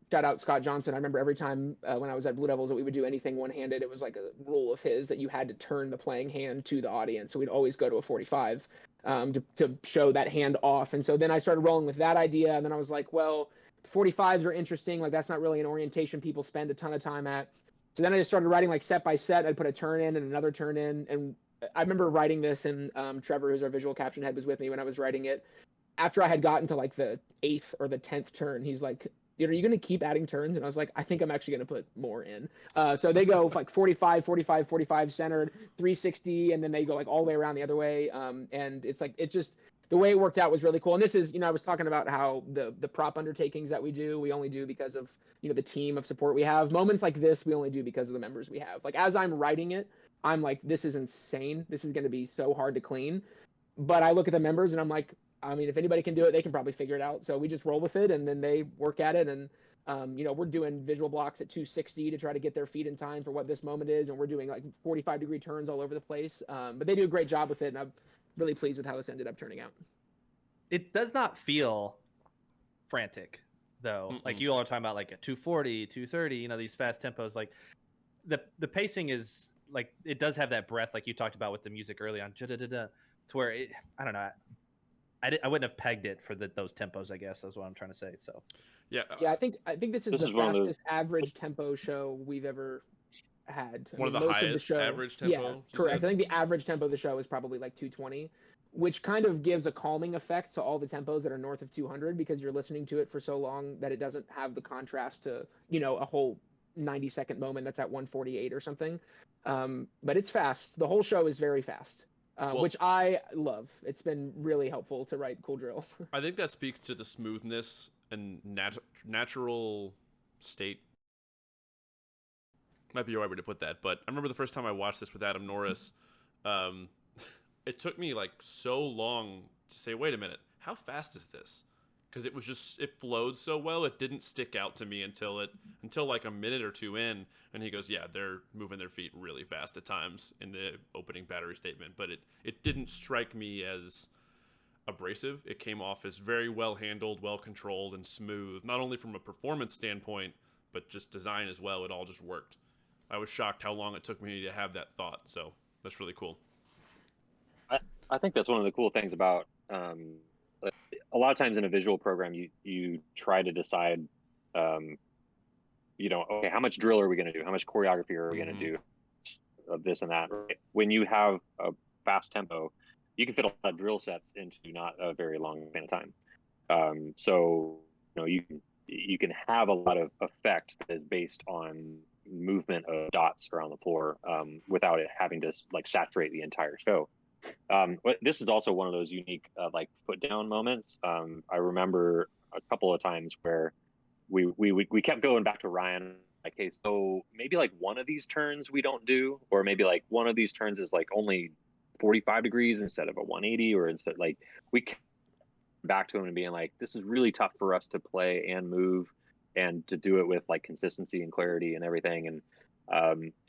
shout out Scott Johnson. I remember every time when I was at Blue Devils that we would do anything one-handed, it was like a rule of his that you had to turn the playing hand to the audience. So we'd always go to a 45 to show that hand off. And so then I started rolling with that idea. And then I was like, well, 45s are interesting. Like, that's not really an orientation people spend a ton of time at. So then I just started writing like set by set. I'd put a turn in and another turn in. And I remember writing this, and Trevor, who's our visual caption head, was with me when I was writing it. After I had gotten to like the 8th or the 10th turn, he's like, are you going to keep adding turns? And I was like, I think I'm actually going to put more in. So they go like 45, 45, 45 centered, 360, and then they go like all the way around the other way. And it's like, it just, the way it worked out was really cool. And this is, I was talking about how the prop undertakings that we only do because of, the team of support we have. Moments like this, we only do because of the members we have. Like, as I'm writing it, I'm like, this is insane. This is going to be so hard to clean. But I look at the members and I'm like, I mean, if anybody can do it, they can probably figure it out. So we just roll with it, and then they work at it. And, we're doing visual blocks at 260 to try to get their feet in time for what this moment is. And we're doing like 45-degree turns all over the place. But they do a great job with it, and I'm really pleased with how this ended up turning out. It does not feel frantic, though. Mm-mm. Like, you all are talking about like a 240, 230, these fast tempos. Like, the pacing is like, it does have that breath, like you talked about with the music early on, to where it, I don't know. I wouldn't have pegged it for those tempos, I guess, is what I'm trying to say. So, yeah, I think this is the fastest average tempo show we've ever had. One of the highest average tempo. Yeah, correct. I think the average tempo of the show is probably like 220, which kind of gives a calming effect to all the tempos that are north of 200, because you're listening to it for so long that it doesn't have the contrast to, a whole 90-second moment that's at 148 or something. But it's fast. The whole show is very fast. Which I love. It's been really helpful to write cool drill. I think that speaks to the smoothness and natural state. Might be the right way to put that, but I remember the first time I watched this with Adam Norris, it took me like so long to say, wait a minute, how fast is this? Because it flowed so well, it didn't stick out to me until like a minute or two in, and he goes, yeah, they're moving their feet really fast at times in the opening battery statement, but it didn't strike me as abrasive. It came off as very well handled, well controlled, and smooth, not only from a performance standpoint, but just design as well. It all just worked. I was shocked how long it took me to have that thought, so that's really cool. I think that's one of the cool things about a lot of times in a visual program, you try to decide, okay, how much drill are we going to do? How much choreography are we going to do of this and that? Right? When you have a fast tempo, you can fit a lot of drill sets into not a very long span of time. So you can have a lot of effect that is based on movement of dots around the floor without it having to like saturate the entire show. But this is also one of those unique like put down moments. I remember a couple of times where we kept going back to Ryan, like, hey, so maybe like one of these turns we don't do, or maybe like one of these turns is like only 45 degrees instead of a 180, or instead, like, we came back to him and being like, this is really tough for us to play and move and to do it with like consistency and clarity and everything.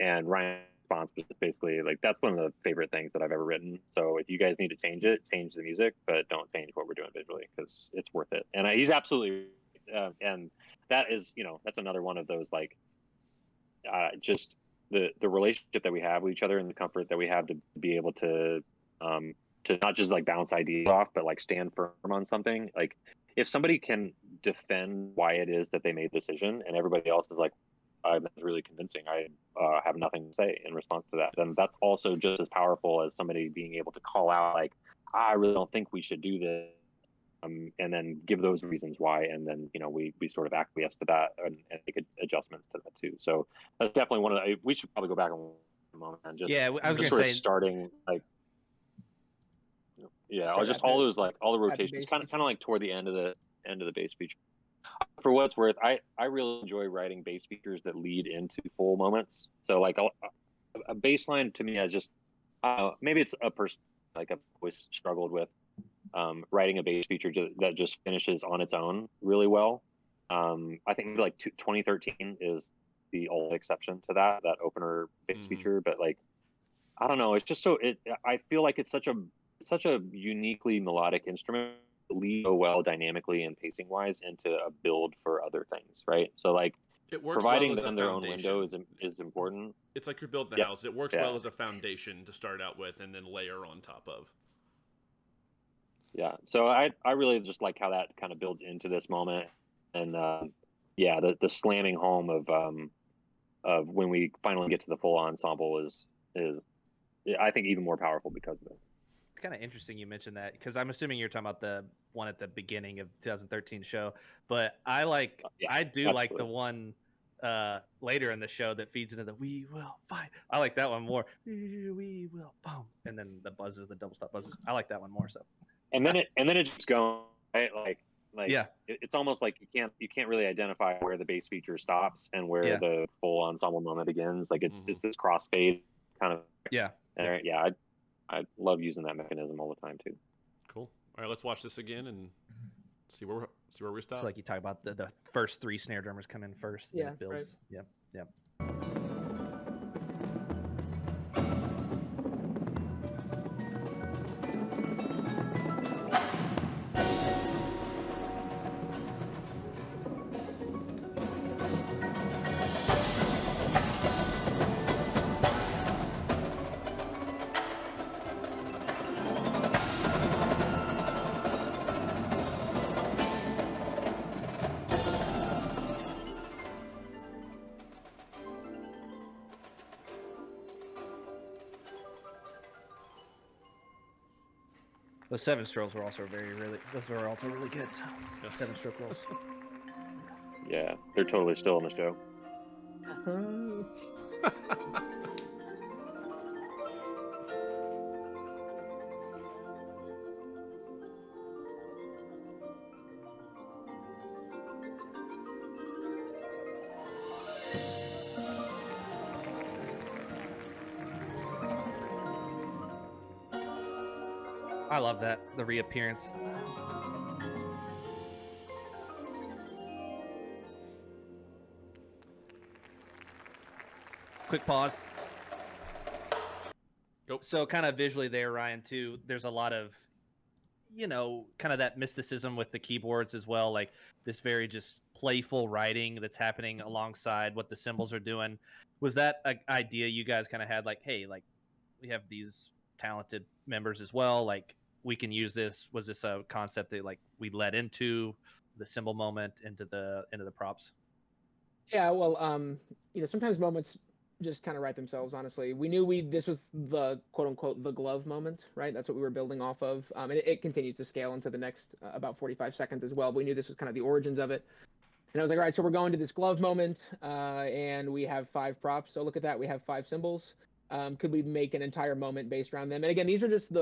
And Ryan's response was basically like, that's one of the favorite things that I've ever written. So if you guys need to change it, change the music, but don't change what we're doing visually, because it's worth it. And he's absolutely, and that is, that's another one of those, like, just the relationship that we have with each other and the comfort that we have to be able to not just like bounce ideas off, but like stand firm on something. Like, if somebody can defend why it is that they made the decision and everybody else is like, that's really convincing, I have nothing to say in response to that, then that's also just as powerful as somebody being able to call out like, I really don't think we should do this, and then give those reasons why, and then we sort of acquiesce to that and make adjustments to that too. So that's definitely one of the, we should probably go back a moment and just, yeah, I was just gonna sort say, of starting like, yeah, or just all those, like, all the rotations kind of like toward the end of the bass feature. For what it's worth, I really enjoy writing bass features that lead into full moments. So like a baseline to me is just maybe it's a person like I've always struggled with writing a bass feature that just finishes on its own really well. I think maybe like 2013 is the only exception to that opener bass feature, but like I don't know, it's just I feel like it's such a uniquely melodic instrument, lead so well dynamically and pacing wise into a build for other things, right? So like It works providing well as them a their own foundation. window is important. It's like you're building a house. It works well as a foundation to start out with and then layer on top of. Yeah, so I really just like how that kind of builds into this moment, and the slamming home of when we finally get to the full ensemble is I think even more powerful because of it. It's kind of interesting you mentioned that because I'm assuming you're talking about the one at the beginning of 2013 show, but I like the one later in the show that feeds into the "We will fight." I like that one more. We will boom, and then the buzzes, the double stop buzzes. I like that one more. So. And then it just going right, like yeah. It's almost like you can't really identify where the bass feature stops and where the full ensemble moment begins. Like it's this crossfade kind of. Yeah. And I love using that mechanism all the time too. Cool. All right, let's watch this again and see where we stop. So like you talk about the first three snare drummers come in first. Yeah. It builds. Right. Yep. Those 7-strokes were also those are also really good. So, 7-stroke rolls. Yeah, they're totally still on the show. I love that, the reappearance. Quick pause. Go. So kind of visually there, Ryan, too, there's a lot of, kind of that mysticism with the keyboards as well, like this very just playful writing that's happening alongside what the cymbals are doing. Was that an idea you guys kind of had, like, hey, like, we have these talented members as well, like, we can use this? Was this a concept that like we led into the cymbal moment into the props? Yeah, well, sometimes moments just kind of write themselves. Honestly, we knew this was the quote unquote the glove moment, right? That's what we were building off of, and it continues to scale into the next about 45 seconds as well. But we knew this was kind of the origins of it, and I was like, all right, so we're going to this glove moment, and we have 5 props. So look at that, we have 5 cymbals. Could we make an entire moment based around them? And again, these are just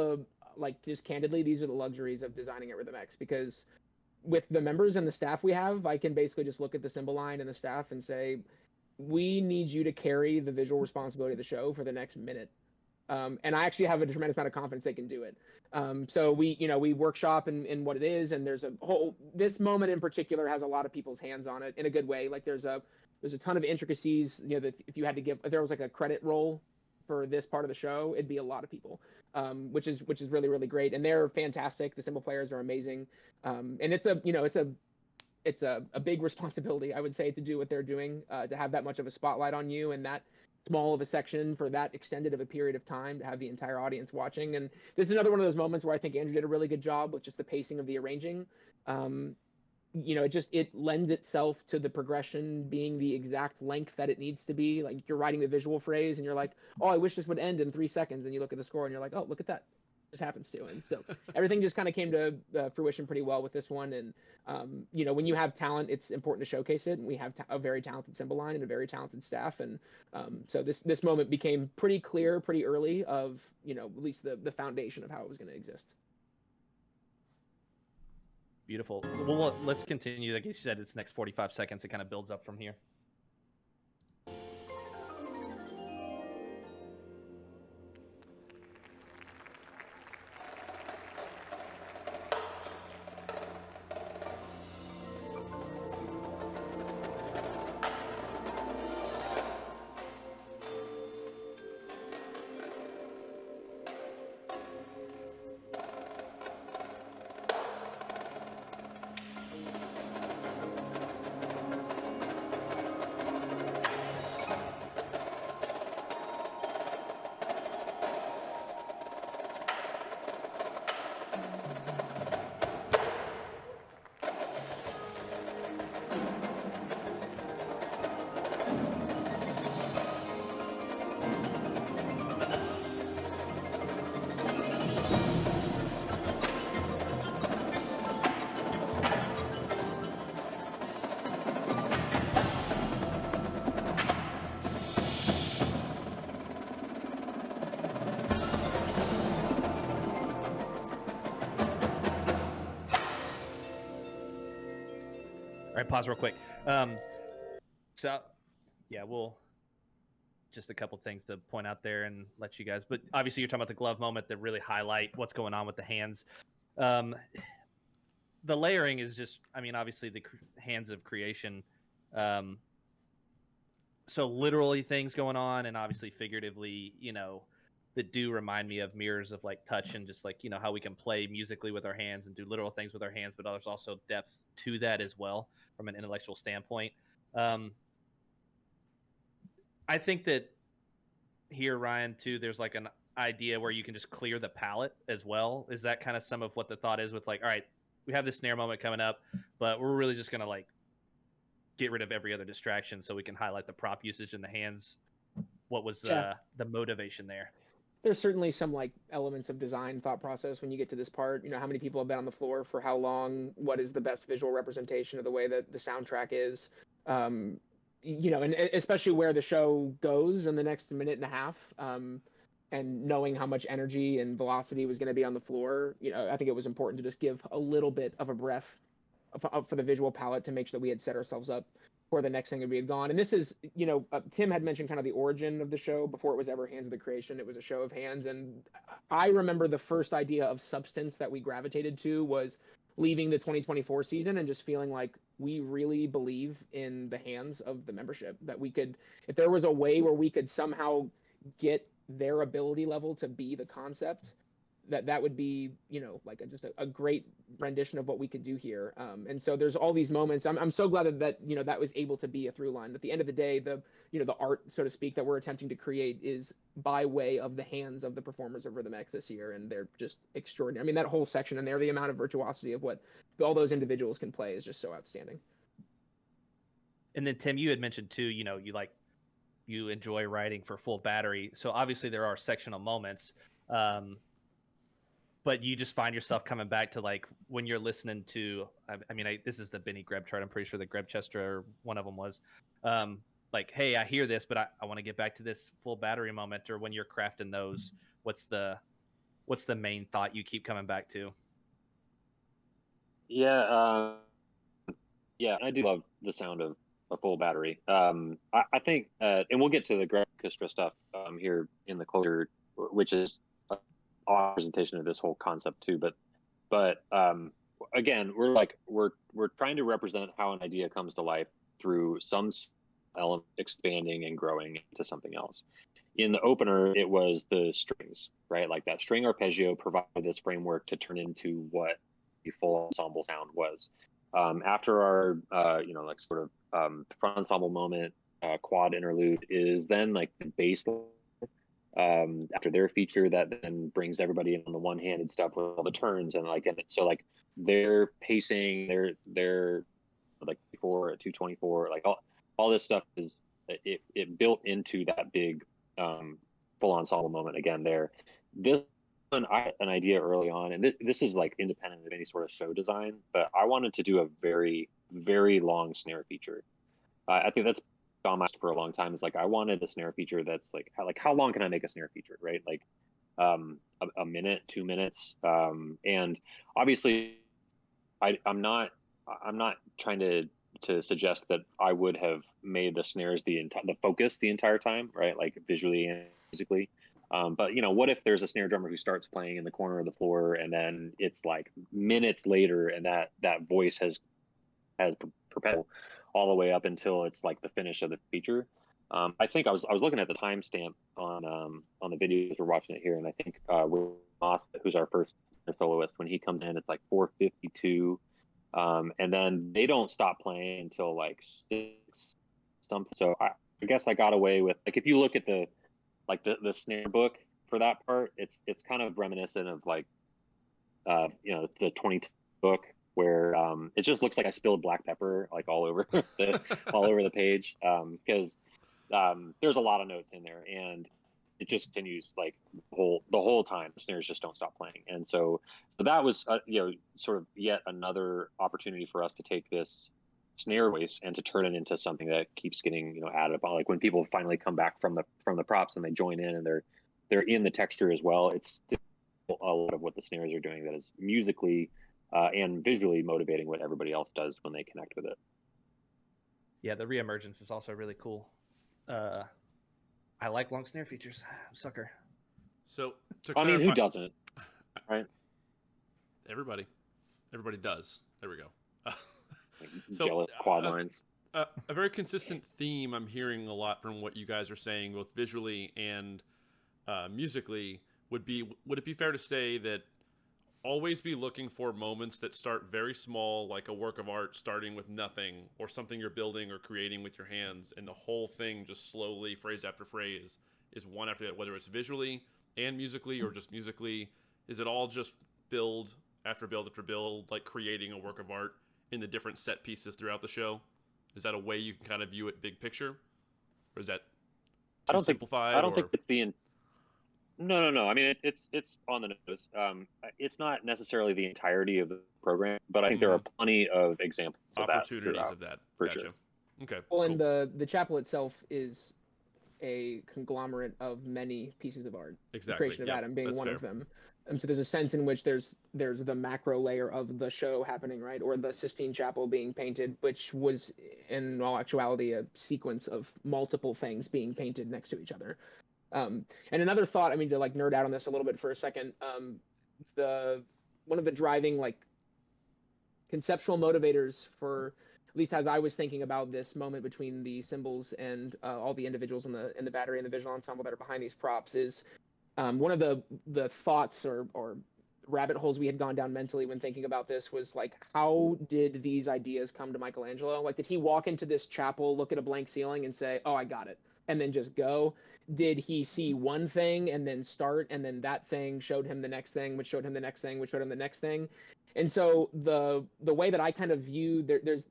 just candidly, these are the luxuries of designing at RhythmX, because with the members and the staff we have, I can basically just look at the cymbal line and the staff and say, we need you to carry the visual responsibility of the show for the next minute. And I actually have a tremendous amount of confidence they can do it. So we workshop in what it is, and there's this moment in particular has a lot of people's hands on it in a good way. Like there's a ton of intricacies, that if there was like a credit roll for this part of the show, it'd be a lot of people, which is really, really great. And they're fantastic. The cymbal players are amazing. And it's a big responsibility, I would say, to do what they're doing, to have that much of a spotlight on you and that small of a section for that extended of a period of time, to have the entire audience watching. And this is another one of those moments where I think Andrew did a really good job with just the pacing of the arranging. It lends itself to the progression being the exact length that it needs to be. Like you're writing the visual phrase and you're like, oh, I wish this would end in 3 seconds. And you look at the score and you're like, oh, look at that. This happens to. And so everything just kind of came to fruition pretty well with this one. And, when you have talent, it's important to showcase it. And we have a very talented cymbal line and a very talented staff. And so this moment became pretty clear pretty early of, at least the foundation of how it was going to exist. Beautiful. Well, let's continue. Like you said, it's next 45 seconds. It kind of builds up from here. right, pause real quick. So, yeah, we'll just a couple things to point out there and let you guys. But obviously, you're talking about the glove moment that really highlight what's going on with the hands. The layering is just, I mean, obviously the hands of creation. So literally things going on, and obviously figuratively, that do remind me of mirrors of like touch and just like, how we can play musically with our hands and do literal things with our hands, but there's also depth to that as well from an intellectual standpoint. I think that here, Ryan, too, there's like an idea where you can just clear the palette as well. Is that kind of some of what the thought is with like, all right, we have this snare moment coming up, but we're really just going to like get rid of every other distraction so we can highlight the prop usage in the hands. What was the motivation there? There's certainly some like elements of design thought process when you get to this part. How many people have been on the floor for how long? What is the best visual representation of the way that the soundtrack is? And especially where the show goes in the next minute and a half, and knowing how much energy and velocity was going to be on the floor, I think it was important to just give a little bit of a breath for the visual palette to make sure that we had set ourselves up for the next thing that we had gone. And this is, Tim had mentioned kind of the origin of the show before it was ever Hands of the Creation. It was a show of hands. And I remember the first idea of substance that we gravitated to was leaving the 2024 season and just feeling like we really believe in the hands of the membership, that we could, if there was a way where we could somehow get their ability level to be the concept, that would be, like just a great rendition of what we could do here. And so there's all these moments. I'm so glad that that was able to be a through line. At the end of the day, the art, so to speak, that we're attempting to create is by way of the hands of the performers over the mix this year, and they're just extraordinary. I mean, that whole section in there, the amount of virtuosity of what all those individuals can play is just so outstanding. And then Tim, you had mentioned too, you enjoy writing for full battery. So obviously there are sectional moments. But you just find yourself coming back to like when you're listening to, this is the Benny Greb chart. I'm pretty sure that Greb Chester or one of them was like, hey, I hear this, but I want to get back to this full battery moment. Or when you're crafting those, what's the main thought you keep coming back to? Yeah. I do love the sound of a full battery. I think, and we'll get to the Greb Orchestra stuff here in the closure, which is presentation of this whole concept too, but again, we're trying to represent how an idea comes to life through some element expanding and growing into something else. In the opener, it was the strings, right? Like that string arpeggio provided this framework to turn into what the full ensemble sound was. After our front ensemble moment, quad interlude is then like the bass after their feature that then brings everybody in on the one-handed stuff with all the turns and so their pacing, their like 4 at 224, like all this stuff is it built into that big full ensemble moment again there. This an idea early on, and this is like independent of any sort of show design, but I wanted to do a very, very long snare feature. I think that's on my list for a long time. Is like I wanted a snare feature that's like how long can I make a snare feature, right? Like a minute, 2 minutes, and obviously I'm not trying to suggest that I would have made the snares the focus the entire time, right? Like visually and musically. But what if there's a snare drummer who starts playing in the corner of the floor, and then it's like minutes later, and that voice has propelled all the way up until it's like the finish of the feature. I think I was looking at the timestamp on the video as we're watching it here, and I think Moss, who's our first soloist, when he comes in, it's like 4:52, and then they don't stop playing until like 6 something. So I guess I got away with, like, if you look at the snare book for that part, it's kind of reminiscent of like the 20 book, where it just looks like I spilled black pepper like all over the page, because there's a lot of notes in there, and it just continues like the whole time. The snares just don't stop playing, and so that was sort of yet another opportunity for us to take this snare voice and to turn it into something that keeps getting added upon. Like when people finally come back from the props and they join in and they're in the texture as well, it's still a lot of what the snares are doing that is musically and visually motivating what everybody else does when they connect with it. Yeah, the reemergence is also really cool. I like long snare features. I'm a sucker. So to I mean, clarify, who doesn't, right? everybody does. There we go. Like, So, jealous quad lines. A very consistent theme I'm hearing a lot from what you guys are saying, both visually and musically, would it be fair to say that always be looking for moments that start very small, like a work of art starting with nothing, or something you're building or creating with your hands, and the whole thing just slowly, phrase after phrase, is one after that, whether it's visually and musically or just musically? Is it all just build after build after build, like creating a work of art in the different set pieces throughout the show? Is that a way you can kind of view it big picture? Or is that too simplified? I don't think it's the no. I mean, it's on the nose. It's not necessarily the entirety of the program, but I think there are plenty of examples of opportunities that of that. for Gotcha. sure. Okay. Well, cool. and the chapel itself is a conglomerate of many pieces of art. Exactly. The creation of Yep, Adam being that's one fair. of them. So there's a sense in which there's the macro layer of the show happening, right? Or the Sistine Chapel being painted, which was in all actuality a sequence of multiple things being painted next to each other. And another thought, I mean, to like nerd out on this a little bit for a second, one of the driving like conceptual motivators for, at least as I was thinking about this moment between the symbols and all the individuals in the battery and the visual ensemble that are behind these props, is one of the thoughts or rabbit holes we had gone down mentally when thinking about this was like, how did these ideas come to Michelangelo? Like, did he walk into this chapel, look at a blank ceiling, and say, "Oh, I got it," and then just go? Did he see one thing and then start, and then that thing showed him the next thing, which showed him the next thing, which showed him the next thing? And so the way that I kind of view there's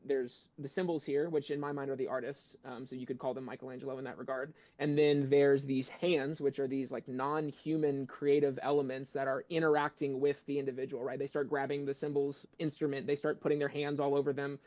the symbols here, which in my mind are the artists, so you could call them Michelangelo in that regard. And then there's these hands, which are these like non-human creative elements that are interacting with the individual, right? They start grabbing the symbols instrument, they start putting their hands all over them.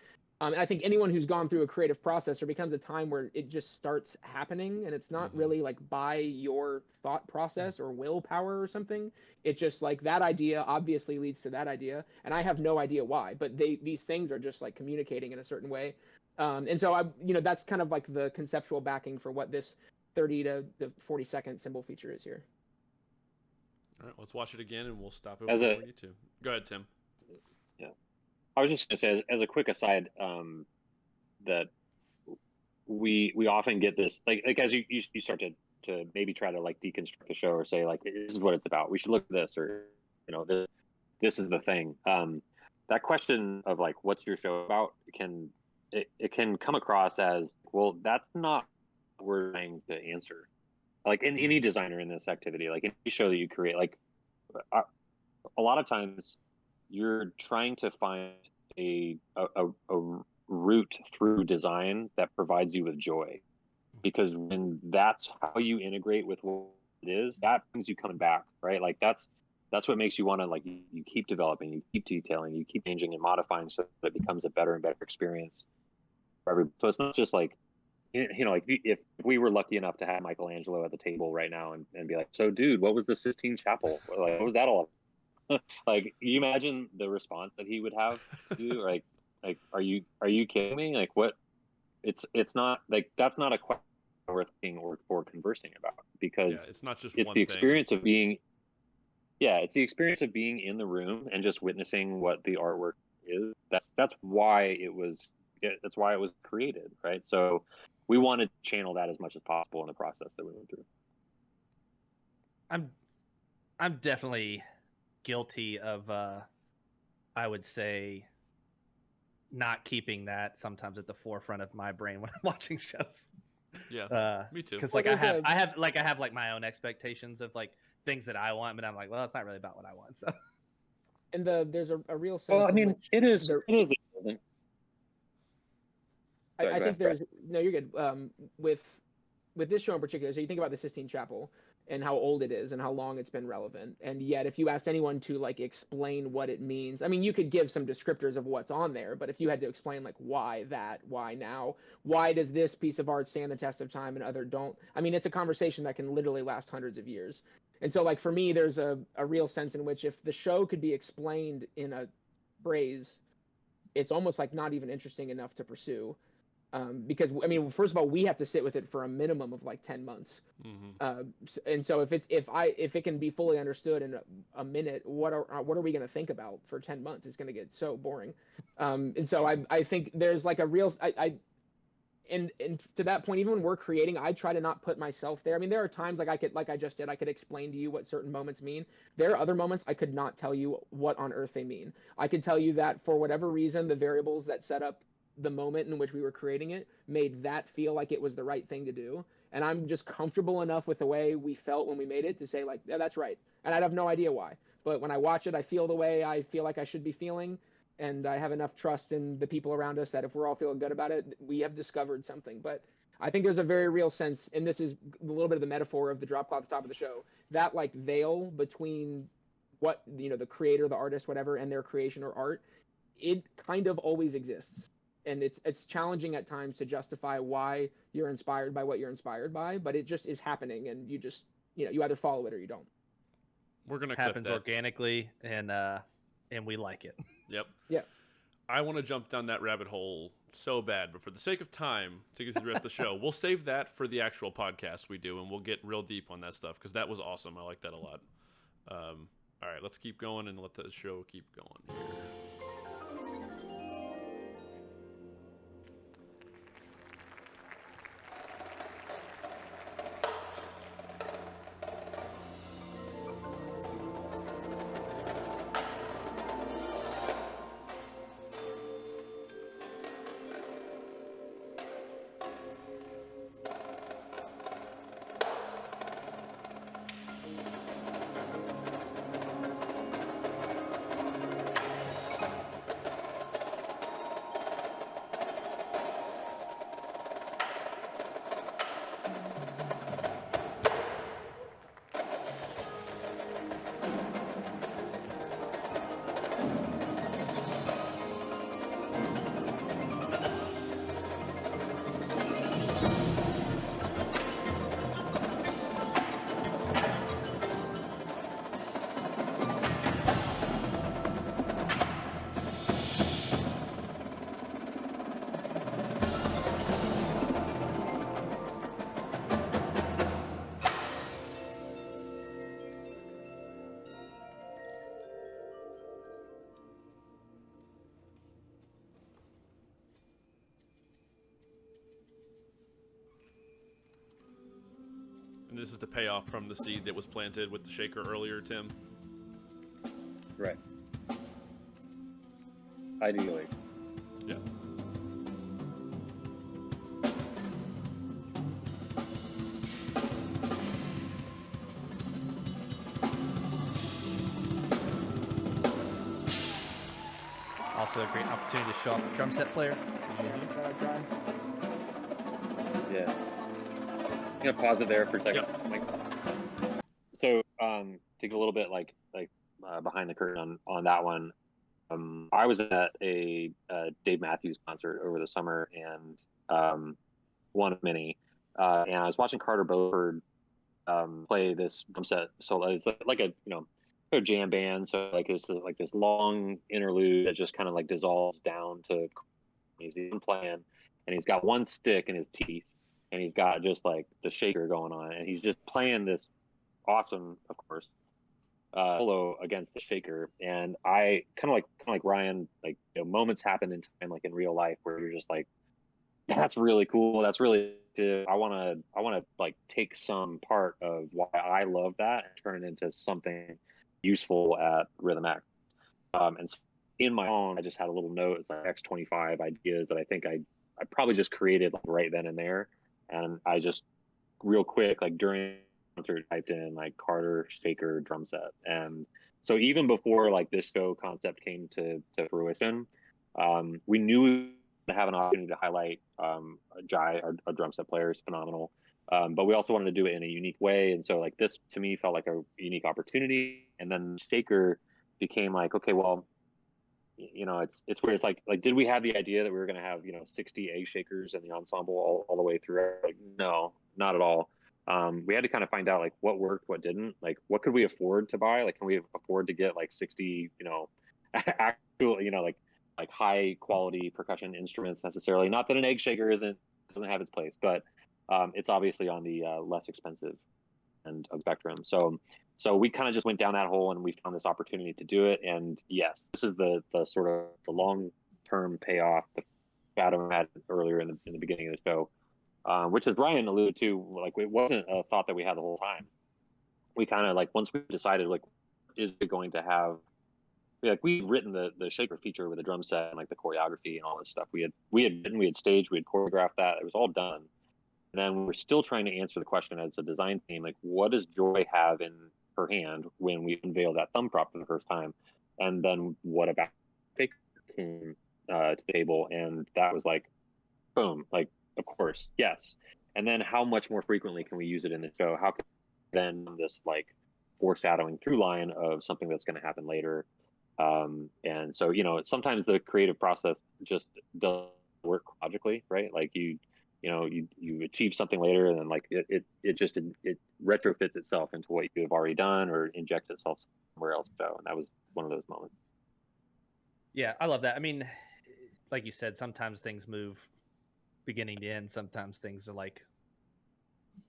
And I think anyone who's gone through a creative process, there becomes a time where it just starts happening, and it's not really like by your thought process or willpower or something. It's just like that idea obviously leads to that idea, and I have no idea why, but these things are just like communicating in a certain way. And so that's kind of like the conceptual backing for what this 30 to the 40-second symbol feature is here. All right, let's watch it again, and we'll stop it As when a- we need to. Go ahead, Tim. I was just going to say, as a quick aside, that we often get this, like as you start to maybe try to like deconstruct the show or say like, this is what it's about, we should look at this, or this is the thing. That question of like, what's your show about, it can come across as, well, that's not what we're trying to answer. Like in any designer in this activity, like any show that you create, like a lot of times you're trying to find a route through design that provides you with joy, because when that's how you integrate with what it is, that brings you coming back, right? Like that's what makes you want to, like, you keep developing, you keep detailing, you keep changing and modifying so that it becomes a better and better experience for everybody. So it's not just like, like if we were lucky enough to have Michelangelo at the table right now and be like, so dude, what was the Sistine Chapel? Like, what was that all about? Like, you imagine the response that he would have to you, like are you kidding me? Like, what? It's not like, that's not a question worth thinking or conversing about, because It's not just it's one the thing. experience of being it's the experience of being in the room and just witnessing what the artwork is. That's why it was created, right? So we wanted to channel that as much as possible in the process that we went through. I'm definitely guilty of I would say not keeping that sometimes at the forefront of my brain when I'm watching shows. Yeah, me too. Because Well, like I have like my own expectations of like things that I want, but I'm like, well, it's not really about what I want. So, And there's a real sense. Well, I in mean, which it is. there- It is. I think there's no, you're good. With this show in particular, so you think about the Sistine Chapel and how old it is and how long it's been relevant, and yet if you asked anyone to like explain what it means, I mean, you could give some descriptors of what's on there, but if you had to explain like why now, why does this piece of art stand the test of time and other don't, I mean, it's a conversation that can literally last hundreds of years. And so like for me, there's a real sense in which if the show could be explained in a phrase, it's almost like not even interesting enough to pursue. Because I mean, first of all, we have to sit with it for a minimum of like 10 months. And so if it can be fully understood in a minute, what are we going to think about for 10 months? It's going to get so boring. And so I think there's like a real and to that point, even when we're creating, I try to not put myself there. I mean, there are times like I just did, I could explain to you what certain moments mean. There are other moments I could not tell you what on earth they mean. I could tell you that for whatever reason, the variables that set up the moment in which we were creating it made that feel like it was the right thing to do. And I'm just comfortable enough with the way we felt when we made it to say like, yeah, that's right. And I'd have no idea why. But when I watch it, I feel the way I feel like I should be feeling. And I have enough trust in the people around us that if we're all feeling good about it, we have discovered something. But I think there's a very real sense, and this is a little bit of the metaphor of the drop cloth at the top of the show, that like veil between what, the creator, the artist, whatever, and their creation or art, it kind of always exists. And it's challenging at times to justify why you're inspired by what you're inspired by, but it just is happening, and you just, you either follow it or you don't. We're gonna happens clip that organically, and we like it. Yep. Yeah. I want to jump down that rabbit hole so bad, but for the sake of time to get through the rest of the show, we'll save that for the actual podcast we do, and we'll get real deep on that stuff because that was awesome. I like that a lot. All right, let's keep going and let the show keep going here. And this is the payoff from the seed that was planted with the shaker earlier, Tim. Right. Ideally. Yeah. Also a great opportunity to show off the drum set player. Yeah. I'm gonna pause it there for a second. Yep. So, to get a little bit behind the curtain on that one, I was at a Dave Matthews concert over the summer and one of many, and I was watching Carter Beauford play this drum set. So it's like a jam band. So like it's like this long interlude that just kind of like dissolves down to he's even playing, and he's got one stick in his teeth, and he's got just like the shaker going on, and he's just playing this awesome, of course, solo against the shaker. And I kind of like Ryan, like moments happen in time, like in real life, where you're just like, that's really cool. That's really I want to like take some part of why I love that and turn it into something useful at Rhythm X. And so in my own, I just had a little note. It's like X25 ideas that I think I probably just created like right then and there. And I just real quick, like during the concert, typed in like Carter shaker drum set. And so even before like this show concept came to fruition, we knew to have an opportunity to highlight Jai, our drum set player, is phenomenal. But we also wanted to do it in a unique way. And so like this to me felt like a unique opportunity. And then shaker became like, okay, well, it's where it's like did we have the idea that we were going to have 60 egg shakers in the ensemble all the way through? Like, no, not at all. We had to kind of find out like what worked, what didn't, like what could we afford to buy, like can we afford to get like 60 actual like like high quality percussion instruments necessarily. Not that an egg shaker doesn't have its place, but it's obviously on the less expensive end of spectrum. So we kind of just went down that hole, and we found this opportunity to do it. And yes, this is the sort of the long term payoff that Adam had earlier in the beginning of the show, which, as Ryan alluded to, like it wasn't a thought that we had the whole time. We kind of like, once we decided, like, is it going to have, like, we'd written the shaker feature with the drum set and like the choreography and all this stuff. We had staged, we had choreographed that. It was all done. And then we were still trying to answer the question as a design team, like, what does Joy have in her hand when we unveil that thumb prop for the first time? And then what about Shaker came to the table? And that was like, boom, like, of course, yes. And then how much more frequently can we use it in the show? How can then this like foreshadowing through line of something that's going to happen later? And so, sometimes the creative process just doesn't work logically, right? Like you achieve something later, and then like it retrofits itself into what you have already done, or injects itself somewhere else. So, and that was one of those moments. Yeah, I love that. I mean, like you said, sometimes things move beginning to end. Sometimes things are like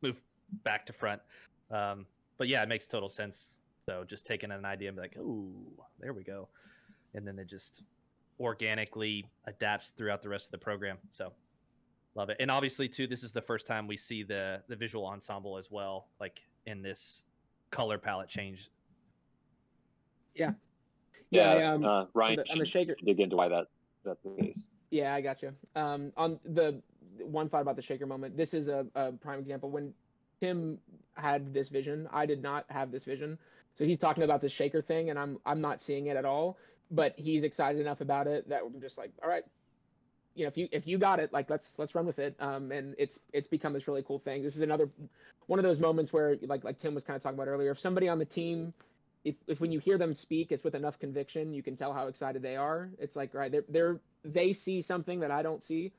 move back to front. But yeah, it makes total sense. So just taking an idea and be like, oh, there we go. And then it just organically adapts throughout the rest of the program. So love it. And obviously, too, this is the first time we see the visual ensemble as well, like in this color palette change. Yeah. Ryan, on the shaker, dig into why that's the case. Yeah, I got you. On the one thought about the shaker moment, this is a prime example. When Tim had this vision, I did not have this vision. So he's talking about this shaker thing, and I'm not seeing it at all. But he's excited enough about it that I'm just like, all right, if you got it, like let's run with it. And it's become this really cool thing. This is another one of those moments where like Tim was kind of talking about earlier. If somebody on the team, if when you hear them speak, it's with enough conviction, you can tell how excited they are. It's like, right, they see something that I don't see,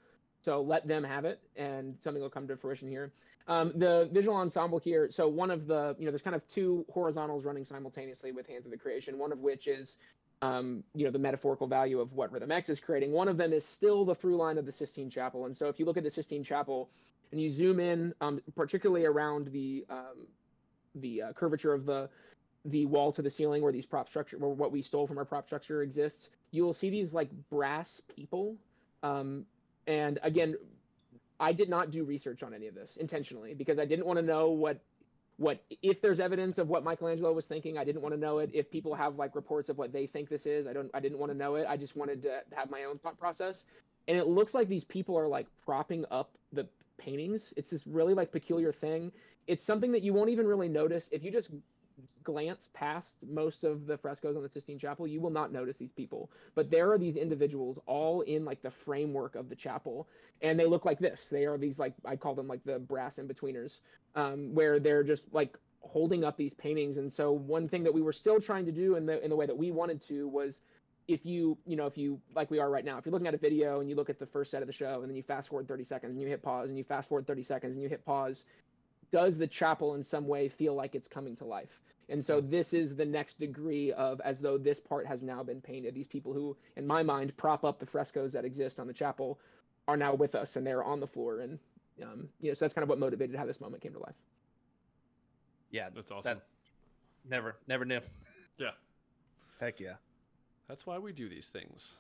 so let them have it, and something will come to fruition here. The visual ensemble here, so one of the, there's kind of two horizontals running simultaneously with Hands of the Creation, one of which is, the metaphorical value of what Rhythm X is creating. One of them is still the through line of the Sistine Chapel. And so if you look at the Sistine Chapel and you zoom in, particularly around the curvature of the wall to the ceiling where these prop structure, where what we stole from our prop structure exists, you will see these like brass people. And again, I did not do research on any of this intentionally because I didn't want to know what if there's evidence of what Michelangelo was thinking. I didn't want to know it. If people have like reports of what they think this is, I didn't want to know it. I just wanted to have my own thought process. And it looks like these people are like propping up the paintings. It's this really like peculiar thing. It's something that you won't even really notice if you just glance past most of the frescoes on the Sistine Chapel. You will not notice these people, but there are these individuals all in like the framework of the chapel, and they look like this. They are these, like, I call them like the brass in-betweeners, where they're just like holding up these paintings. And so one thing that we were still trying to do in the way that we wanted to was, if you like we are right now, if you're looking at a video and you look at the first set of the show and then you fast forward 30 seconds and you hit pause and you fast forward 30 seconds and you hit pause, does the chapel in some way feel like it's coming to life? And so this is the next degree of, as though this part has now been painted. These people who, in my mind, prop up the frescoes that exist on the chapel are now with us, and they're on the floor. And so that's kind of what motivated how this moment came to life. Yeah, That's awesome. Never knew. Yeah. Heck yeah. That's why we do these things.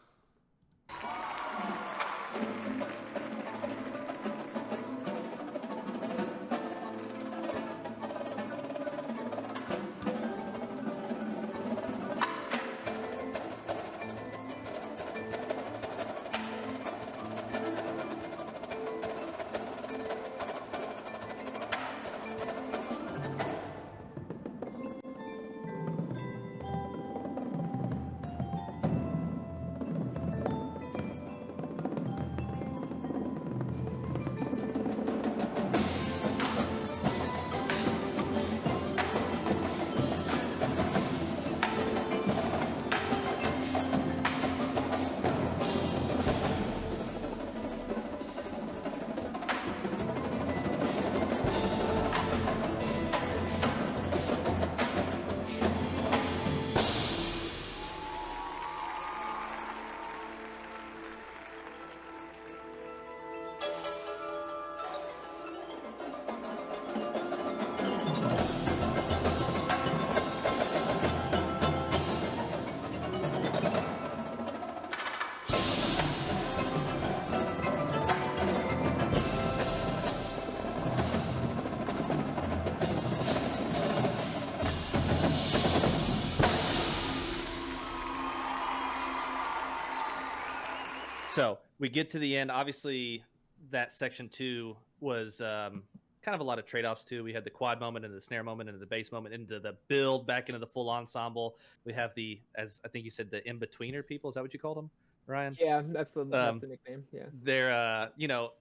So we get to the end. Obviously, that section 2 was kind of a lot of trade-offs too. We had the quad moment and the snare moment and the bass moment into the build back into the full ensemble. We have the, as I think you said, the in-betweener people. Is that what you called them, Ryan? Yeah, that's the nickname. Yeah. They're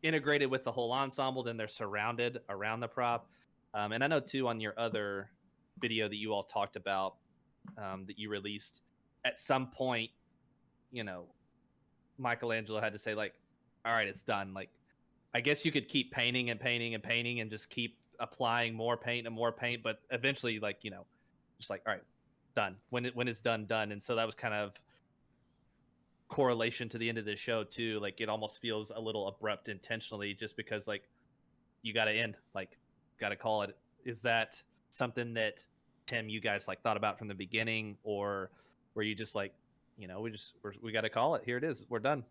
integrated with the whole ensemble. Then they're surrounded around the prop. And I know too on your other video that you all talked about that you released, at some point, Michelangelo had to say like, all right, it's done. Like, I guess you could keep painting and painting and painting and just keep applying more paint and more paint, but eventually, like, just like, all right, done. When it's done. And so that was kind of correlation to the end of the show too. Like, it almost feels a little abrupt intentionally, just because like you got to end, like, got to call it. Is that something that, Tim, you guys like thought about from the beginning, or were you just like, we got to call it? Here it is. We're done.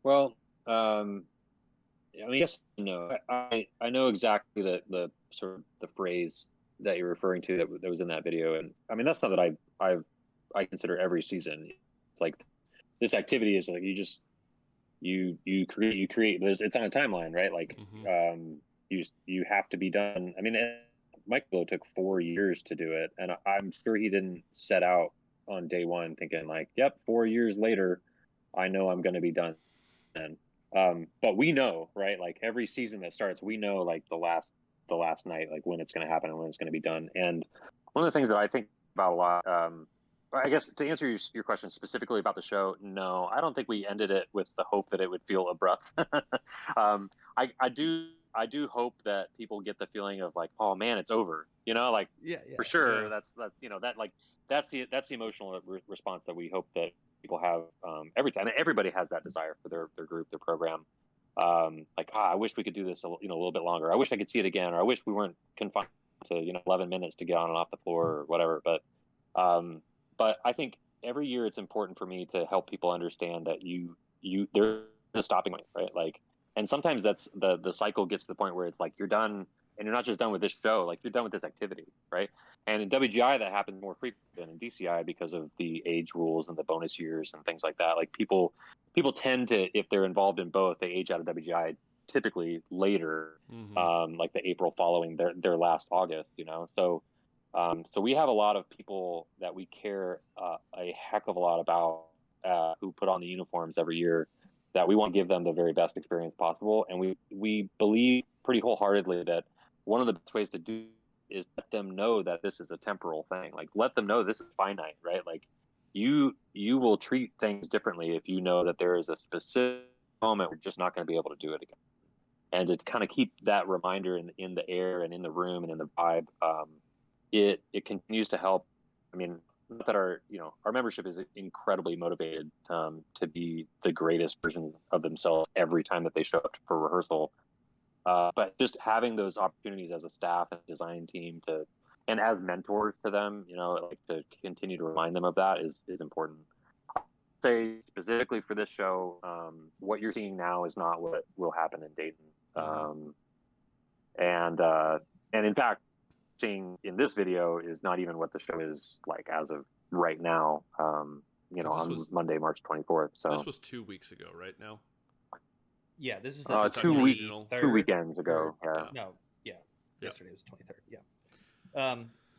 Well, I mean, yes, no. I know exactly the sort of the phrase that you're referring to that was in that video, and I mean that's not that I consider every season. It's like this activity is like you create. It's on a timeline, right? Like you have to be done. I mean, Michael took 4 years to do it, and I'm sure he didn't set out on day one thinking like, yep, 4 years later, I know I'm going to be done. And but we know, right? Like every season that starts, we know like the last night, like when it's going to happen and when it's going to be done. And one of the things that I think about a lot, I guess to answer your question specifically about the show, no, I don't think we ended it with the hope that it would feel abrupt. I do hope that people get the feeling of like, oh man, it's over. Like for sure. Yeah. That's the emotional response that we hope that people have every time. Everybody has that desire for their group, their program. Like, I wish we could do this a little bit longer. I wish I could see it again, or I wish we weren't confined to 11 minutes to get on and off the floor or whatever. But I think every year it's important for me to help people understand that there's a stopping point, right? Like, and sometimes that's the cycle gets to the point where it's like you're done, and you're not just done with this show, like you're done with this activity, right? And in WGI that happens more frequently than in DCI because of the age rules and the bonus years and things like that. Like people tend to, if they're involved in both, they age out of WGI typically later, like the April following their last August, So we have a lot of people that we care a heck of a lot about who put on the uniforms every year, that we want to give them the very best experience possible. And we believe pretty wholeheartedly that one of the best ways to do is let them know that this is a temporal thing. Like, let them know this is finite, right? Like you will treat things differently if you know that there is a specific moment we're just not going to be able to do it again. And to kind of keep that reminder in the air and in the room and in the vibe, it continues to help. I mean, not that our membership is incredibly motivated to be the greatest version of themselves every time that they show up for rehearsal. But just having those opportunities as a staff and design team and as mentors to them, like to continue to remind them of that is important. I'll say specifically for this show, what you're seeing now is not what will happen in Dayton. And in fact, seeing in this video is not even what the show is like as of right now, on Monday, March 24th. So this was 2 weeks ago, right now? Yeah, this is 2 weekends ago. Yesterday was 23rd. Yeah.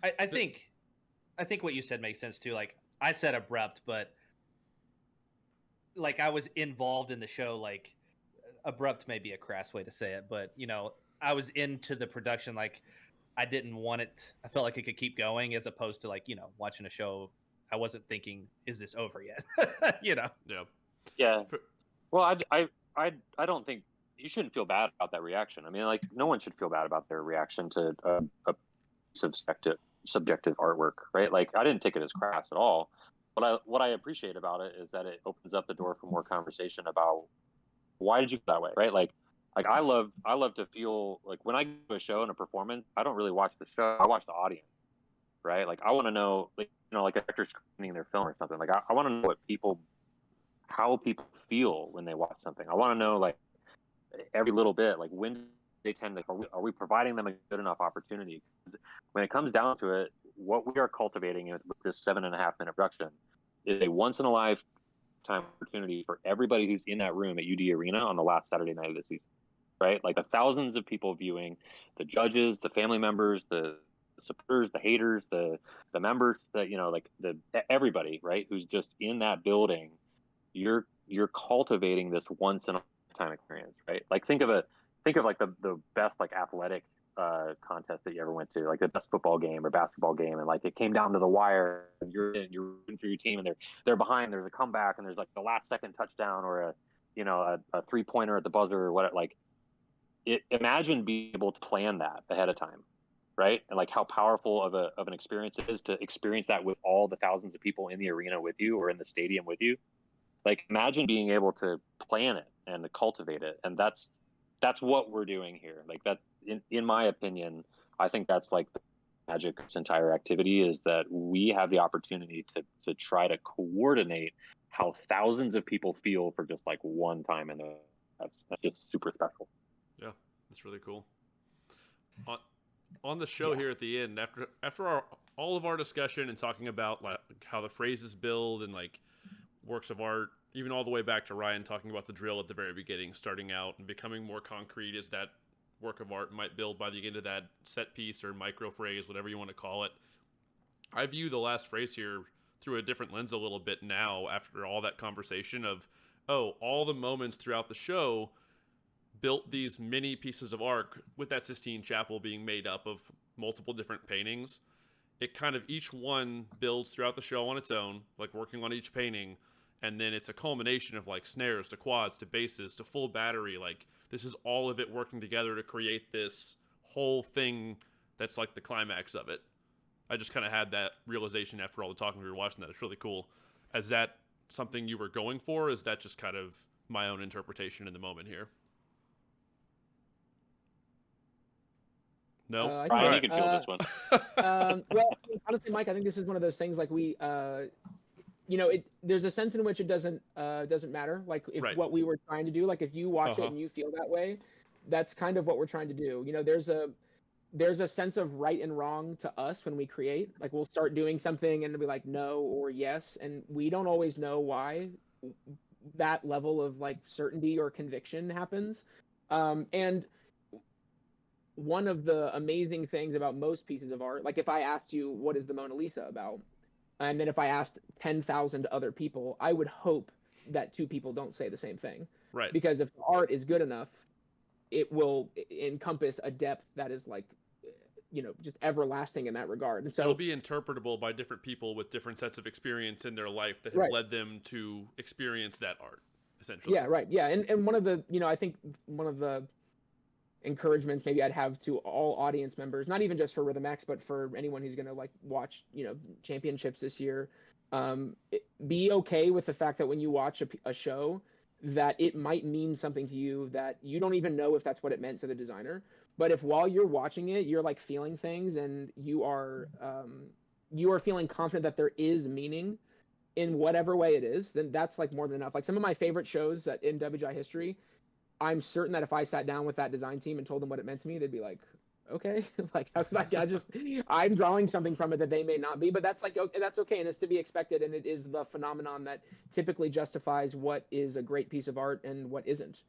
I think what you said makes sense too. Like, I said abrupt, but like I was involved in the show. Like, abrupt may be a crass way to say it, but I was into the production. Like, I didn't want it. I felt like it could keep going, as opposed to like, watching a show. I wasn't thinking, is this over yet? Yeah. Yeah. Well, I don't think you shouldn't feel bad about that reaction. I mean, like, no one should feel bad about their reaction to a subjective artwork, right? Like, I didn't take it as crass at all. But what I appreciate about it is that it opens up the door for more conversation about why did you go that way, right? Like I love to feel like when I go to a show and a performance, I don't really watch the show. I watch the audience, right? Like, I want to know, like a director screening their film or something. Like, I want to know how people feel when they watch something. I want to know, like, every little bit, like, when they tend to, are we providing them a good enough opportunity? When it comes down to it, what we are cultivating with this 7.5 minute production is a once in a lifetime time opportunity for everybody who's in that room at UD Arena on the last Saturday night of the season, right? Like the thousands of people viewing, the judges, the family members, the supporters, the haters, the members, everybody, right, who's just in that building. You're cultivating this once in a lifetime experience, right? Like think of like the best like athletic contest that you ever went to, like the best football game or basketball game, and like it came down to the wire, and you're rooting for your team, and they're behind, there's a comeback, and there's like the last second touchdown or a 3-pointer at the buzzer or what. Like imagine being able to plan that ahead of time, right? And like how powerful of an experience it is to experience that with all the thousands of people in the arena with you or in the stadium with you. Like imagine being able to plan it and to cultivate it, and that's what we're doing here. Like that, in my opinion, I think that's like the magic of this entire activity, is that we have the opportunity to try to coordinate how thousands of people feel for just like one time in that's just super special. Yeah, that's really cool. On the show here at the end, after all of our discussion and talking about like how the phrases build and like works of art, even all the way back to Ryan talking about the drill at the very beginning, starting out and becoming more concrete as that work of art might build by the end of that set piece or micro phrase, whatever you want to call it. I view the last phrase here through a different lens a little bit now after all that conversation of, all the moments throughout the show built these mini pieces of art with that Sistine Chapel being made up of multiple different paintings. It kind of, each one builds throughout the show on its own, like working on each painting. And then it's a culmination of like snares to quads to basses to full battery. Like this is all of it working together to create this whole thing that's like the climax of it. I just kind of had that realization after all the talking we were watching that. It's really cool. Is that something you were going for? Or is that just kind of my own interpretation in the moment here? No? Ryan, you can feel this one. Well, honestly, Mike, I think this is one of those things like we there's a sense in which it doesn't matter. Like if what we were trying to do, like if you watch it and you feel that way, that's kind of what we're trying to do. There's a sense of right and wrong to us when we create. Like we'll start doing something and it'll be like no or yes, and we don't always know why that level of like certainty or conviction happens. And one of the amazing things about most pieces of art, like if I asked you what is the Mona Lisa about, and then if I asked 10,000 other people, I would hope that 2 people don't say the same thing. Right. Because if the art is good enough, it will encompass a depth that is like, just everlasting in that regard. And so it'll be interpretable by different people with different sets of experience in their life that have led them to experience that art, essentially. Yeah, right. Yeah. And one of the, I think one of the encouragements maybe I'd have to all audience members, not even just for Rhythm X, but for anyone who's going to like watch, championships this year, be okay with the fact that when you watch a show that it might mean something to you that you don't even know if that's what it meant to the designer. But if while you're watching it, you're like feeling things and you are feeling confident that there is meaning in whatever way it is, then that's like more than enough. Like some of my favorite shows that in WGI history, I'm certain that if I sat down with that design team and told them what it meant to me, they'd be like, okay, like I'm drawing something from it that they may not be, but that's like, okay, that's okay. And it's to be expected. And it is the phenomenon that typically justifies what is a great piece of art and what isn't.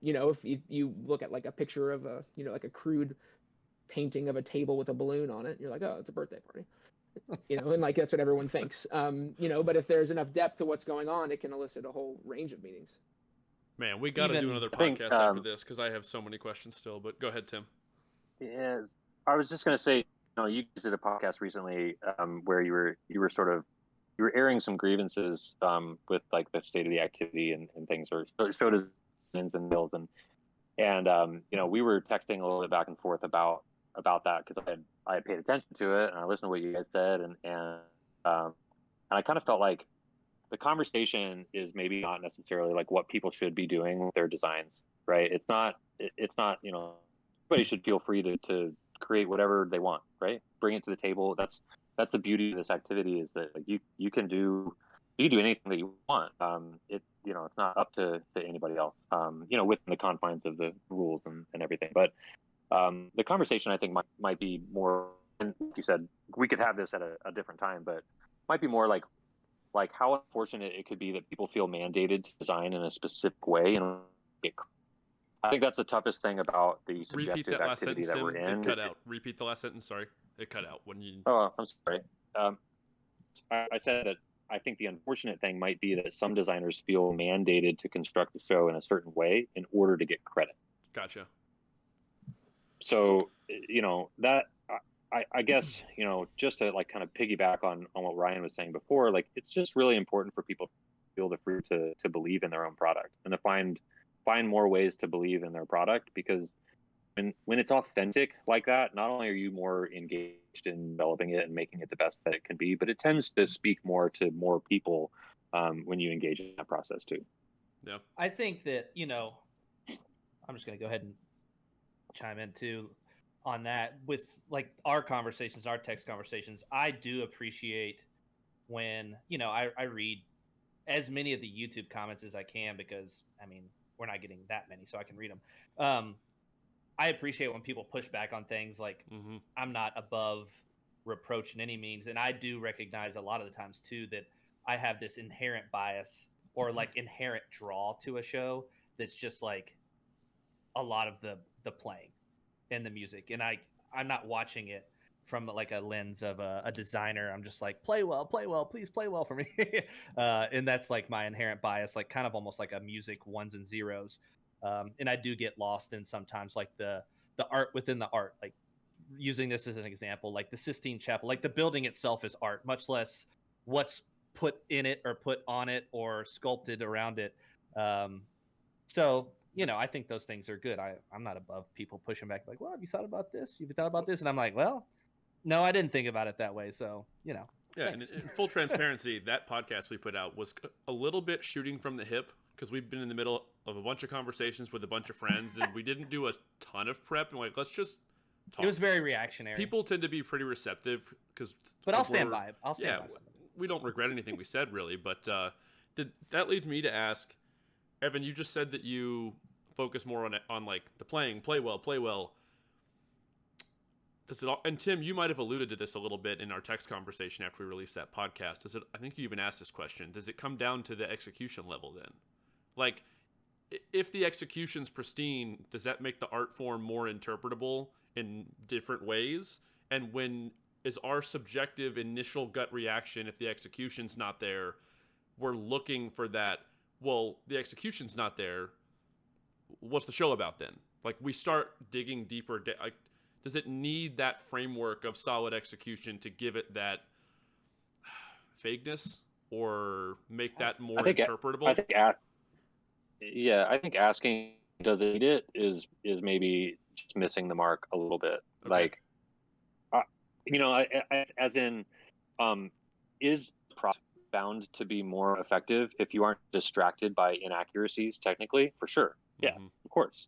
If you look at like a picture of like a crude painting of a table with a balloon on it, you're like, oh, it's a birthday party, and like, that's what everyone thinks. But if there's enough depth to what's going on, it can elicit a whole range of meanings. Man, we got to do another podcast after this because I have so many questions still. But go ahead, Tim. Yes, I was just going to say, you did a podcast recently where you were airing some grievances with like the state of the activity and things, or showed as ins and mills, and we were texting a little bit back and forth about that because I had paid attention to it and I listened to what you guys said, and I kind of felt like the conversation is maybe not necessarily like what people should be doing with their designs, right? It's not, everybody should feel free to create whatever they want, right? Bring it to the table. That's the beauty of this activity, is that like you can do anything that you want. It's not up to anybody else, within the confines of the rules and everything. But the conversation I think might be more, and like you said, we could have this at a different time, but might be more like, like how unfortunate it could be that people feel mandated to design in a specific way, and I think that's the toughest thing about the Repeat subjective that last activity sentence, that Tim. we're in. It cut out. Repeat the last sentence. Sorry, it cut out when you. Oh, I'm sorry. I said that I think the unfortunate thing might be that some designers feel mandated to construct a show in a certain way in order to get credit. Gotcha. So, that I guess, just to like kind of piggyback on what Ryan was saying before, like it's just really important for people to feel the free to believe in their own product and to find more ways to believe in their product, because when it's authentic like that, not only are you more engaged in developing it and making it the best that it can be, but it tends to speak more to more people when you engage in that process too. Yeah. I think that, I'm just going to go ahead and chime in too on that with like our conversations, our text conversations. I do appreciate when, I read as many of the YouTube comments as I can, because I mean, we're not getting that many, so I can read them. I appreciate when people push back on things like I'm not above reproach in any means. And I do recognize a lot of the times too that I have this inherent bias or like inherent draw to a show that's just like a lot of the playing and the music. And I'm not watching it from like a lens of a designer. I'm just like, play well, please play well for me. And that's like my inherent bias, like kind of almost like a music ones and zeros. And I do get lost in sometimes like the art within the art, like using this as an example, like the Sistine Chapel, like the building itself is art, much less what's put in it or put on it or sculpted around it. So, I think those things are good. I'm not above people pushing back like, well, have you thought about this? Have you thought about this? And I'm like, well, no, I didn't think about it that way. So, Yeah, and in full transparency, that podcast we put out was a little bit shooting from the hip, because we've been in the middle of a bunch of conversations with a bunch of friends, and we didn't do a ton of prep. And like, let's just talk. It was very reactionary. People tend to be pretty receptive but I'll stand by it. By something. We don't regret anything we said really, but that leads me to ask, Evan, you just said that you focus more on like the play well. Does it all, and Tim, you might have alluded to this a little bit in our text conversation after we released that podcast. I think you even asked this question. Does it come down to the execution level then? Like, if the execution's pristine, does that make the art form more interpretable in different ways? And when is our subjective initial gut reaction, if the execution's not there, we're looking for that, well, the execution's not there, what's the show about then? Like, we start digging deeper. Like, does it need that framework of solid execution to give it that vagueness or make that more interpretable? I think asking does it need it is maybe just missing the mark a little bit. Okay. Like, as in, is the process bound to be more effective if you aren't distracted by inaccuracies technically? For sure. Yeah, of course.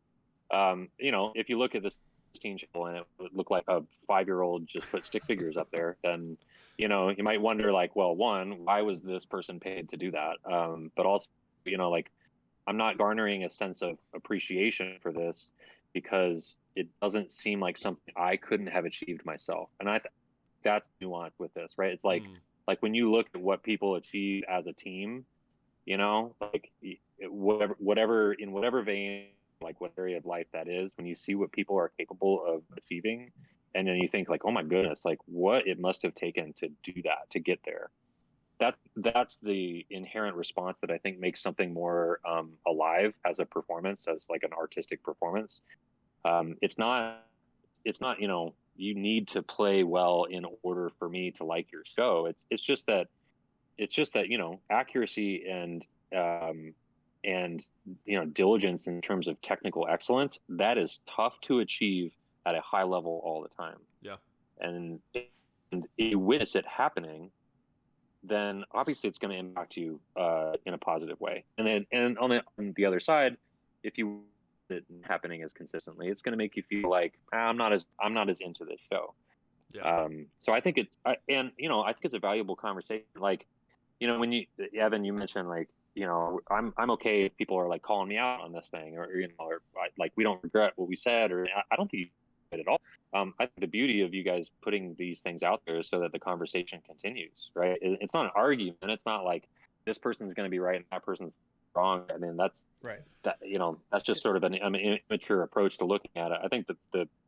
If you look at this Sistine Chapel and it would look like a 5-year-old just put stick figures up there, then, you might wonder like, well, one, why was this person paid to do that? But also, like, I'm not garnering a sense of appreciation for this because it doesn't seem like something I couldn't have achieved myself. And that's nuance with this, right? It's like when you look at what people achieve as a team, like whatever in whatever vein, like what area of life that is, when you see what people are capable of achieving, and then you think like, oh my goodness, like what it must have taken to do that, to get there. That's the inherent response that I think makes something more alive as a performance, as like an artistic performance. It's not, you need to play well in order for me to like your show. It's just that accuracy and diligence in terms of technical excellence, that is tough to achieve at a high level all the time. Yeah. And if you witness it happening, then obviously it's going to impact you in a positive way. And on the other side, if you it happening as consistently, it's going to make you feel like I'm not as into this show. Yeah. So I think I think it's a valuable conversation. Like, when Evan, you mentioned like, I'm okay if people are like calling me out on this thing, or like we don't regret what we said, or I don't think you did at all. I think the beauty of you guys putting these things out there is so that the conversation continues, right? It's not an argument. It's not like this person's going to be right and that person's wrong. I mean, that's Right. that's just sort of an immature approach to looking at it. I think that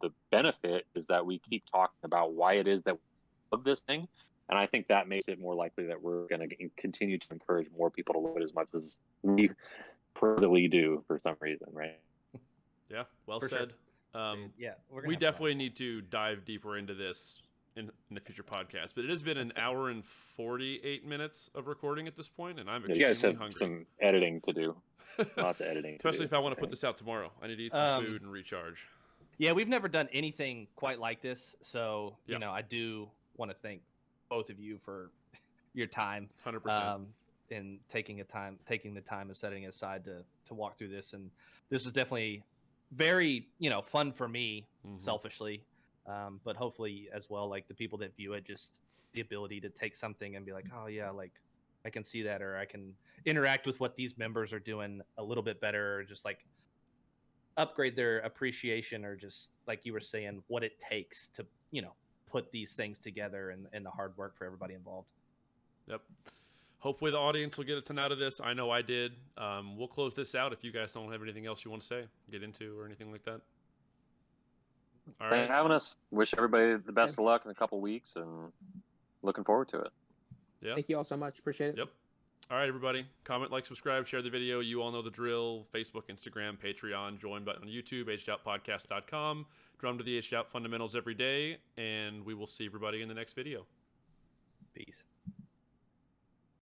the benefit is that we keep talking about why it is that we love this thing, and I think that makes it more likely that we're going to continue to encourage more people to love it as much as we probably do for some reason, right? Yeah, well For said. Dude, yeah, we're gonna We have fun. definitely need to dive deeper into this in a future podcast. But it has been an hour and 48 minutes of recording at this point, and I'm You guys extremely have hungry. some editing to do. Lots of editing. Especially if I want to put this out tomorrow. I need to eat some food and recharge. Yeah, we've never done anything quite like this, so Yeah. you know, I do want to thank both of you for your time, 100%. and taking the time and setting it aside to walk through this. And this was definitely very, you know, fun for me, selfishly, but hopefully as well, like the people that view it, just the ability to take something and be like, oh yeah, like I can see that, or I can interact with what these members are doing a little bit better, or just like upgrade their appreciation, or just like you were saying, what it takes to, you know, put these things together, and the hard work for everybody involved. Yep. Hopefully the audience will get a ton out of this. I know I did. We'll close this out if you guys don't have anything else you want to say, get into, or anything like that. All Thanks right. for having us. Wish everybody the best of luck in a couple weeks, and looking forward to it. Yeah. Thank you all so much. Appreciate it. Yep. All right, everybody. Comment, like, subscribe, share the video. You all know the drill. Facebook, Instagram, Patreon, join button on YouTube, agedoutpodcast.com. Drum to the Aged Out fundamentals every day, and we will see everybody in the next video. Peace.